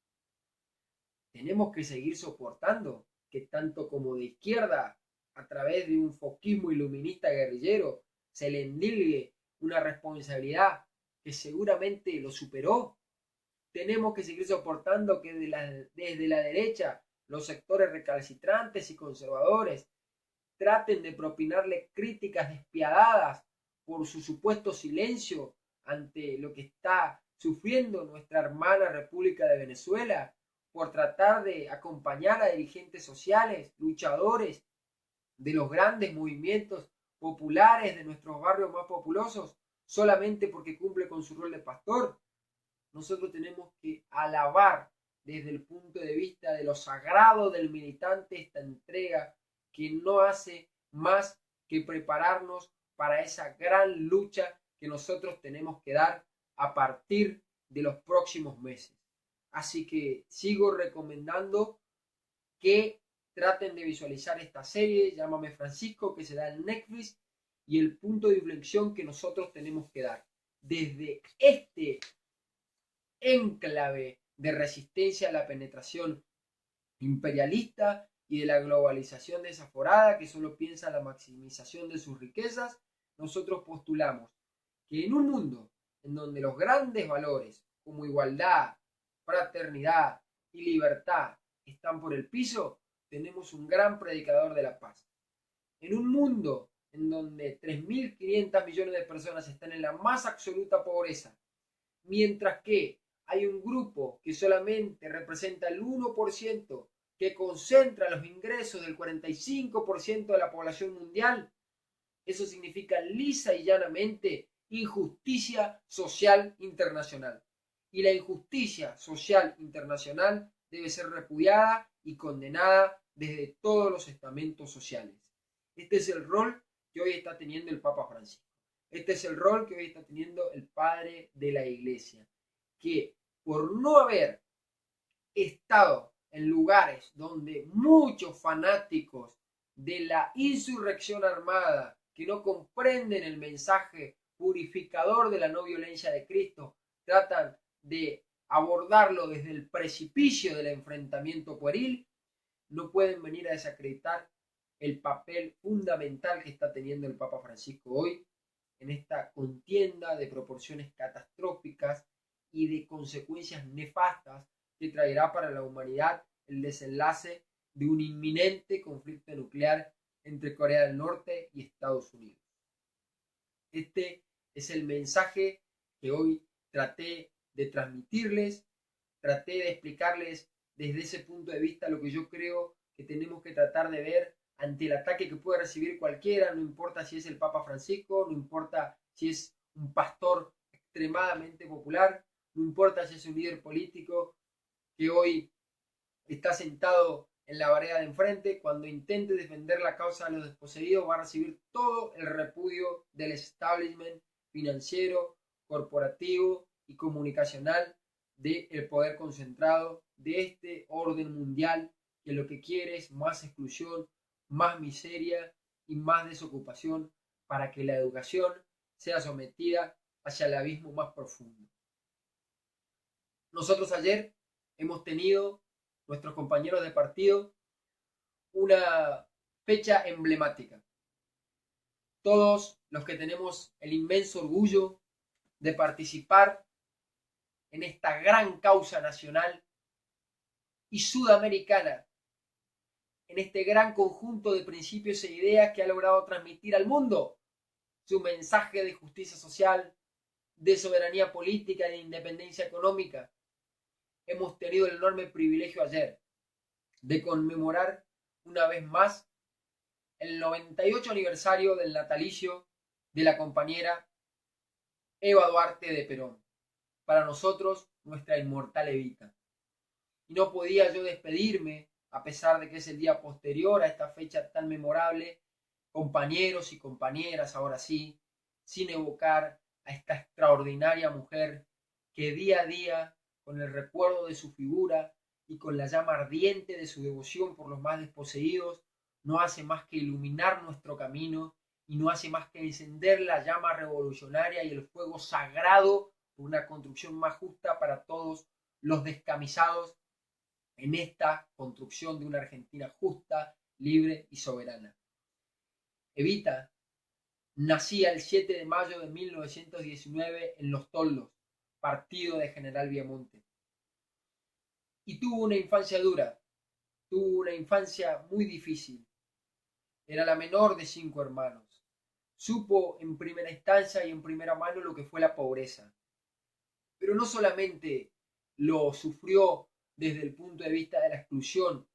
Tenemos que seguir soportando que tanto como de izquierda, a través de un foquismo iluminista guerrillero, se le endilgue una responsabilidad que seguramente lo superó. Tenemos que seguir soportando que desde la derecha los sectores recalcitrantes y conservadores traten de propinarle críticas despiadadas por su supuesto silencio ante lo que está sufriendo nuestra hermana República de Venezuela, por tratar de acompañar a dirigentes sociales, luchadores de los grandes movimientos populares de nuestros barrios más populosos, solamente porque cumple con su rol de pastor. Nosotros tenemos que alabar desde el punto de vista de lo sagrado del militante esta entrega que no hace más que prepararnos para esa gran lucha que nosotros tenemos que dar a partir de los próximos meses. Así que sigo recomendando que traten de visualizar esta serie, Llámame Francisco, que se da en Netflix, y el punto de inflexión que nosotros tenemos que dar desde este enclave de resistencia a la penetración imperialista y de la globalización desaforada que solo piensa en la maximización de sus riquezas, nosotros postulamos que en un mundo en donde los grandes valores como igualdad, fraternidad y libertad están por el piso, tenemos un gran predicador de la paz. En un mundo en donde 3.500 millones de personas están en la más absoluta pobreza, mientras que hay un grupo que solamente representa el 1%, que concentra los ingresos del 45% de la población mundial, eso significa lisa y llanamente injusticia social internacional. Y la injusticia social internacional debe ser repudiada y condenada desde todos los estamentos sociales. Este es el rol que hoy está teniendo el Papa Francisco. Este es el rol que hoy está teniendo el padre de la Iglesia, que por no haber estado en lugares donde muchos fanáticos de la insurrección armada, que no comprenden el mensaje purificador de la no violencia de Cristo, tratan de abordarlo desde el precipicio del enfrentamiento pueril, no pueden venir a desacreditar el papel fundamental que está teniendo el Papa Francisco hoy en esta contienda de proporciones catastróficas y de consecuencias nefastas que traerá para la humanidad el desenlace de un inminente conflicto nuclear entre Corea del Norte y Estados Unidos. Este es el mensaje que hoy traté de transmitirles, traté de explicarles desde ese punto de vista lo que yo creo que tenemos que tratar de ver ante el ataque que puede recibir cualquiera, no importa si es el Papa Francisco, no importa si es un pastor extremadamente popular, no importa si es un líder político que hoy está sentado en la vereda de enfrente, cuando intente defender la causa de los desposeídos va a recibir todo el repudio del establishment financiero, corporativo y comunicacional del poder concentrado de este orden mundial que lo que quiere es más exclusión, más miseria y más desocupación para que la educación sea sometida hacia el abismo más profundo. Nosotros ayer hemos tenido, nuestros compañeros de partido, una fecha emblemática. Todos los que tenemos el inmenso orgullo de participar en esta gran causa nacional y sudamericana, en este gran conjunto de principios e ideas que ha logrado transmitir al mundo su mensaje de justicia social, de soberanía política y de independencia económica. Hemos tenido el enorme privilegio ayer de conmemorar una vez más el 98 aniversario del natalicio de la compañera Eva Duarte de Perón. Para nosotros, nuestra inmortal Evita. Y no podía yo despedirme, a pesar de que es el día posterior a esta fecha tan memorable, compañeros y compañeras, ahora sí, sin evocar a esta extraordinaria mujer que día a día, con el recuerdo de su figura y con la llama ardiente de su devoción por los más desposeídos, no hace más que iluminar nuestro camino y no hace más que encender la llama revolucionaria y el fuego sagrado por una construcción más justa para todos los descamisados en esta construcción de una Argentina justa, libre y soberana. Evita nacía el 7 de mayo de 1919 en Los Toldos, partido de General Viamonte. Y tuvo una infancia dura, tuvo una infancia muy difícil. Era la menor de 5 hermanos. Supo en primera instancia y en primera mano lo que fue la pobreza. Pero no solamente lo sufrió desde el punto de vista de la exclusión,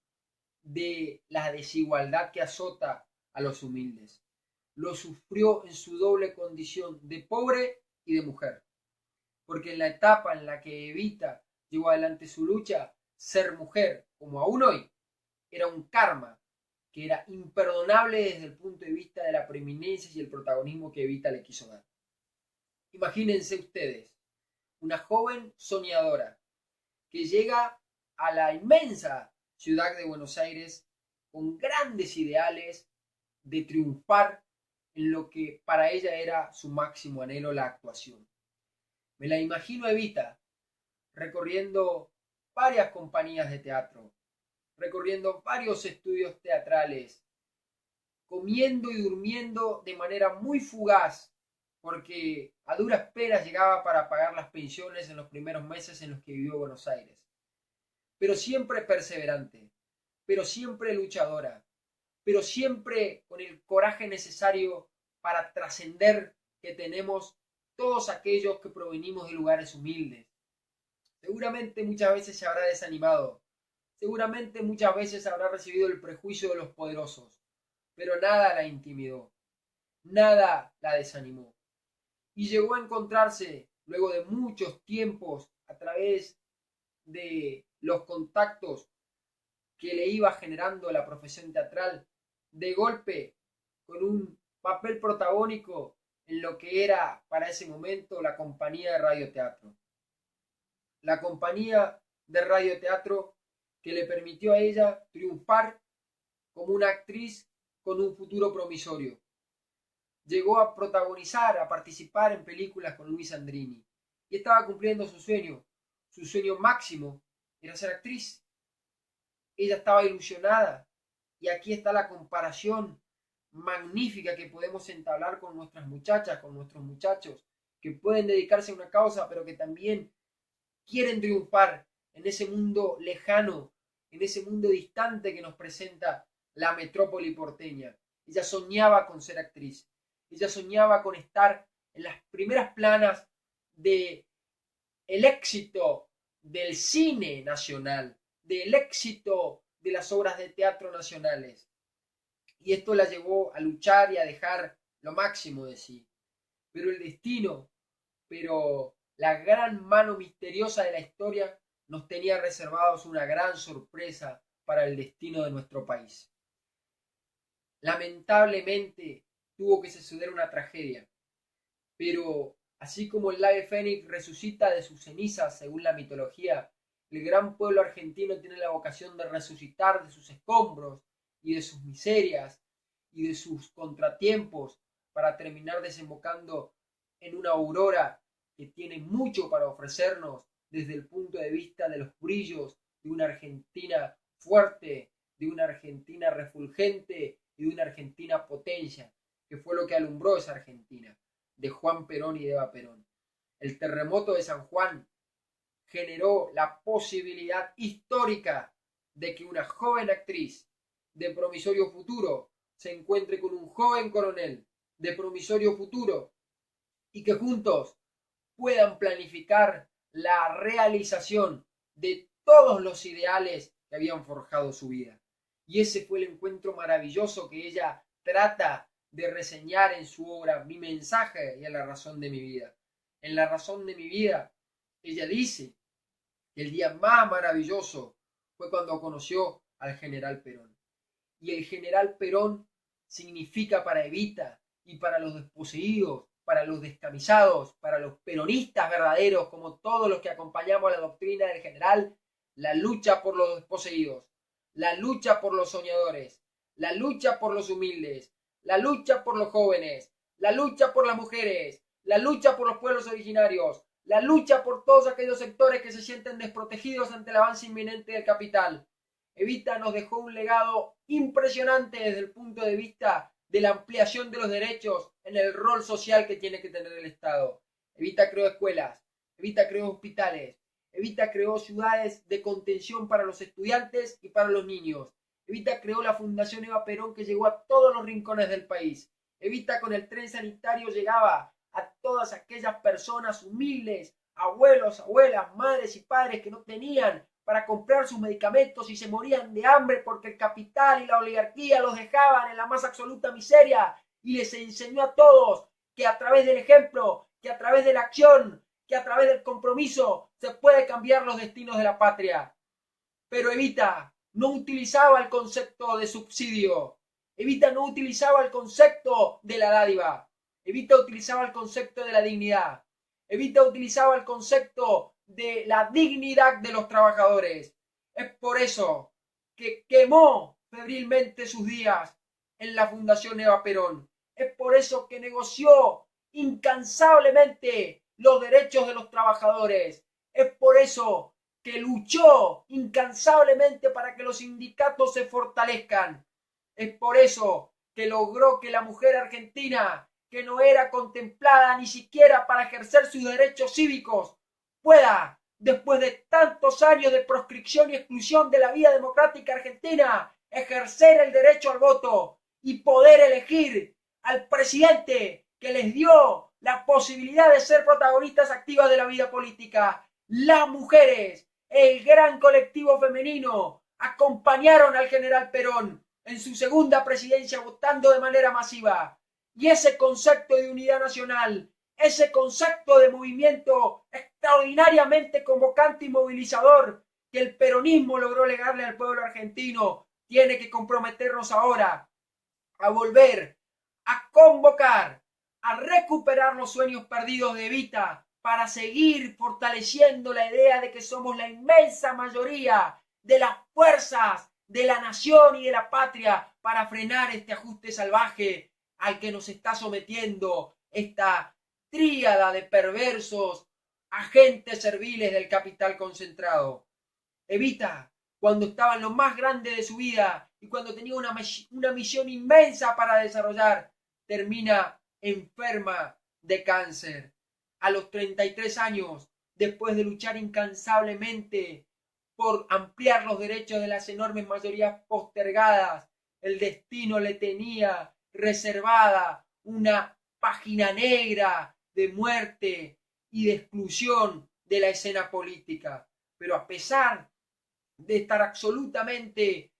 de la desigualdad que azota a los humildes. Lo sufrió en su doble condición de pobre y de mujer. Porque en la etapa en la que Evita llevó adelante su lucha, ser mujer, como aún hoy, era un karma que era imperdonable desde el punto de vista de la preeminencia y el protagonismo que Evita le quiso dar. Imagínense ustedes, una joven soñadora que llega a la inmensa ciudad de Buenos Aires con grandes ideales de triunfar en lo que para ella era su máximo anhelo, la actuación. Me la imagino a Evita recorriendo varias compañías de teatro, recorriendo varios estudios teatrales, comiendo y durmiendo de manera muy fugaz porque a duras penas llegaba para pagar las pensiones en los primeros meses en los que vivió en Buenos Aires. Pero siempre perseverante, pero siempre luchadora, pero siempre con el coraje necesario para trascender que tenemos todos aquellos que provenimos de lugares humildes. Seguramente muchas veces se habrá desanimado, seguramente muchas veces habrá recibido el prejuicio de los poderosos, pero nada la intimidó, nada la desanimó. Y llegó a encontrarse, luego de muchos tiempos, a través de los contactos que le iba generando la profesión teatral, de golpe con un papel protagónico en lo que era para ese momento la compañía de radioteatro. La compañía de radioteatro que le permitió a ella triunfar como una actriz con un futuro promisorio. Llegó a protagonizar, a participar en películas con Luis Andrini y estaba cumpliendo su sueño máximo era ser actriz. Ella estaba ilusionada y aquí está la comparación magnífica que podemos entablar con nuestras muchachas, con nuestros muchachos, que pueden dedicarse a una causa, pero que también quieren triunfar en ese mundo lejano, en ese mundo distante que nos presenta la metrópoli porteña. Ella soñaba con ser actriz, ella soñaba con estar en las primeras planas de el éxito del cine nacional, del éxito de las obras de teatro nacionales. Y esto la llevó a luchar y a dejar lo máximo de sí. Pero el destino, pero la gran mano misteriosa de la historia nos tenía reservados una gran sorpresa para el destino de nuestro país. Lamentablemente tuvo que suceder una tragedia, pero así como el ave fénix resucita de sus cenizas según la mitología, el gran pueblo argentino tiene la vocación de resucitar de sus escombros y de sus miserias y de sus contratiempos para terminar desembocando en una aurora que tiene mucho para ofrecernos desde el punto de vista de los brillos de una Argentina fuerte, de una Argentina refulgente y de una Argentina potencia, que fue lo que alumbró esa Argentina, de Juan Perón y de Eva Perón. El terremoto de San Juan generó la posibilidad histórica de que una joven actriz de promisorio futuro se encuentre con un joven coronel de promisorio futuro y que juntos puedan planificar la realización de todos los ideales que habían forjado su vida. Y ese fue el encuentro maravilloso que ella trata de reseñar en su obra Mi mensaje y en La razón de mi vida. En La razón de mi vida, ella dice que el día más maravilloso fue cuando conoció al general Perón. Y el general Perón significa para Evita y para los desposeídos, para los descamisados, para los peronistas verdaderos, como todos los que acompañamos la doctrina del general, la lucha por los desposeídos, la lucha por los soñadores, la lucha por los humildes, la lucha por los jóvenes, la lucha por las mujeres, la lucha por los pueblos originarios, la lucha por todos aquellos sectores que se sienten desprotegidos ante el avance inminente del capital. Evita nos dejó un legado impresionante desde el punto de vista de la ampliación de los derechos en el rol social que tiene que tener el Estado. Evita creó escuelas, Evita creó hospitales, Evita creó ciudades de contención para los estudiantes y para los niños. Evita creó la Fundación Eva Perón que llegó a todos los rincones del país. Evita con el tren sanitario llegaba a todas aquellas personas humildes, abuelos, abuelas, madres y padres que no tenían para comprar sus medicamentos y se morían de hambre porque el capital y la oligarquía los dejaban en la más absoluta miseria, y les enseñó a todos que a través del ejemplo, que a través de la acción, que a través del compromiso se puede cambiar los destinos de la patria. Pero Evita no utilizaba el concepto de subsidio, Evita no utilizaba el concepto de la dádiva, Evita utilizaba el concepto de la dignidad, Evita utilizaba el concepto de la dignidad de los trabajadores. Es por eso que quemó febrilmente sus días en la Fundación Eva Perón. Es por eso que negoció incansablemente los derechos de los trabajadores. Es por eso que luchó incansablemente para que los sindicatos se fortalezcan. Es por eso que logró que la mujer argentina, que no era contemplada ni siquiera para ejercer sus derechos cívicos, pueda, después de tantos años de proscripción y exclusión de la vida democrática argentina, ejercer el derecho al voto y poder elegir al presidente que les dio la posibilidad de ser protagonistas activas de la vida política. Las mujeres, el gran colectivo femenino, acompañaron al general Perón en su segunda presidencia votando de manera masiva. Y ese concepto de unidad nacional, ese concepto de movimiento extraordinariamente convocante y movilizador que el peronismo logró legarle al pueblo argentino, tiene que comprometernos ahora a volver a convocar, a recuperar los sueños perdidos de Evita para seguir fortaleciendo la idea de que somos la inmensa mayoría de las fuerzas de la nación y de la patria para frenar este ajuste salvaje al que nos está sometiendo esta tríada de perversos agentes serviles del capital concentrado. Evita, cuando estaba en lo más grande de su vida y cuando tenía una misión inmensa para desarrollar, termina enferma de cáncer. A los 33 años, después de luchar incansablemente por ampliar los derechos de las enormes mayorías postergadas, el destino le tenía reservada una página negra de muerte y de exclusión de la escena política. Pero a pesar de estar absolutamente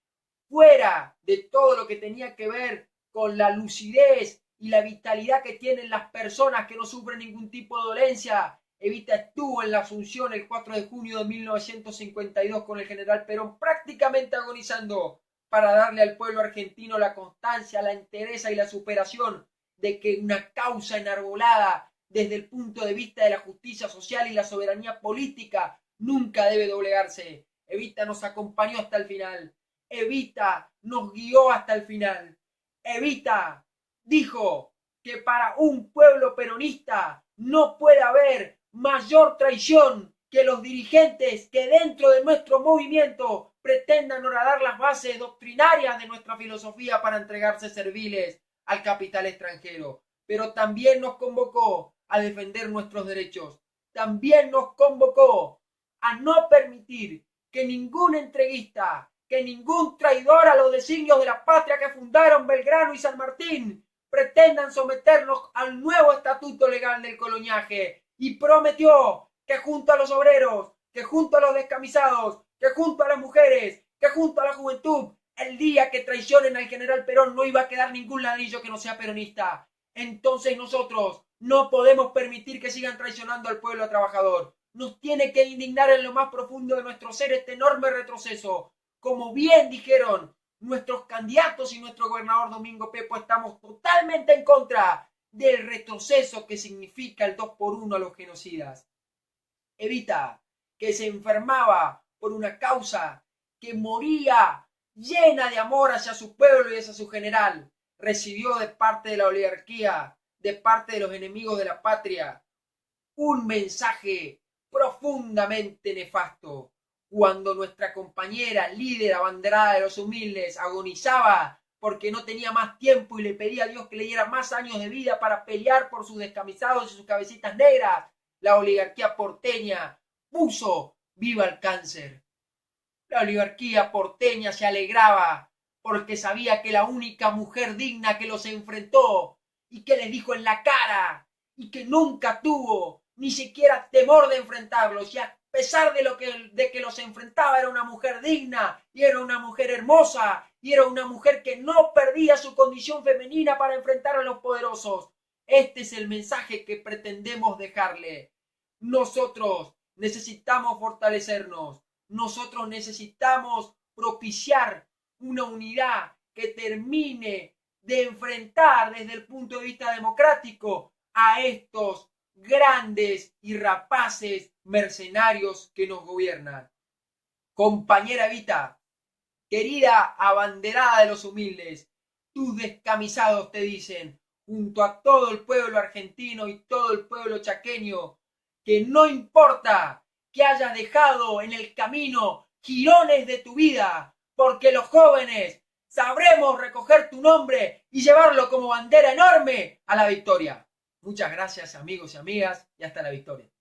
fuera de todo lo que tenía que ver con la lucidez y la vitalidad que tienen las personas que no sufren ningún tipo de dolencia, Evita estuvo en la Asunción el 4 de junio de 1952 con el general Perón prácticamente agonizando para darle al pueblo argentino la constancia, la entereza y la superación de que una causa enarbolada desde el punto de vista de la justicia social y la soberanía política nunca debe doblegarse. Evita nos acompañó hasta el final. Evita nos guió hasta el final. Evita dijo que para un pueblo peronista no puede haber mayor traición que los dirigentes que dentro de nuestro movimiento pretendan horadar las bases doctrinarias de nuestra filosofía para entregarse serviles al capital extranjero. Pero también nos convocó a defender nuestros derechos. También nos convocó a no permitir que ningún entreguista, que ningún traidor a los designios de la patria que fundaron Belgrano y San Martín pretendan someternos al nuevo estatuto legal del coloniaje, y prometió que junto a los obreros, que junto a los descamisados, que junto a las mujeres, que junto a la juventud, el día que traicionen al general Perón no iba a quedar ningún ladrillo que no sea peronista. Entonces nosotros no podemos permitir que sigan traicionando al pueblo trabajador. Nos tiene que indignar en lo más profundo de nuestro ser este enorme retroceso. Como bien dijeron nuestros candidatos y nuestro gobernador Domingo Pepo, estamos totalmente en contra del retroceso que significa el 2x1 a los genocidas. Evita, que se enfermaba por una causa, que moría llena de amor hacia su pueblo y hacia su general, recibió de parte de la oligarquía, de parte de los enemigos de la patria, un mensaje profundamente nefasto. Cuando nuestra compañera, líder abanderada de los humildes, agonizaba porque no tenía más tiempo y le pedía a Dios que le diera más años de vida para pelear por sus descamisados y sus cabecitas negras, la oligarquía porteña puso viva el cáncer. La oligarquía porteña se alegraba porque sabía que la única mujer digna que los enfrentó y que les dijo en la cara y que nunca tuvo ni siquiera temor de enfrentarlos, y a pesar de que los enfrentaba, era una mujer digna y era una mujer hermosa y era una mujer que no perdía su condición femenina para enfrentar a los poderosos. Este es el mensaje que pretendemos dejarle. Nosotros necesitamos fortalecernos. Nosotros necesitamos propiciar una unidad que termine de enfrentar desde el punto de vista democrático a estos grandes y rapaces mercenarios que nos gobiernan. Compañera Evita, querida abanderada de los humildes, tus descamisados te dicen, junto a todo el pueblo argentino y todo el pueblo chaqueño, que no importa que hayas dejado en el camino jirones de tu vida, porque los jóvenes sabremos recoger tu nombre y llevarlo como bandera enorme a la victoria. Muchas gracias amigos y amigas y hasta la victoria.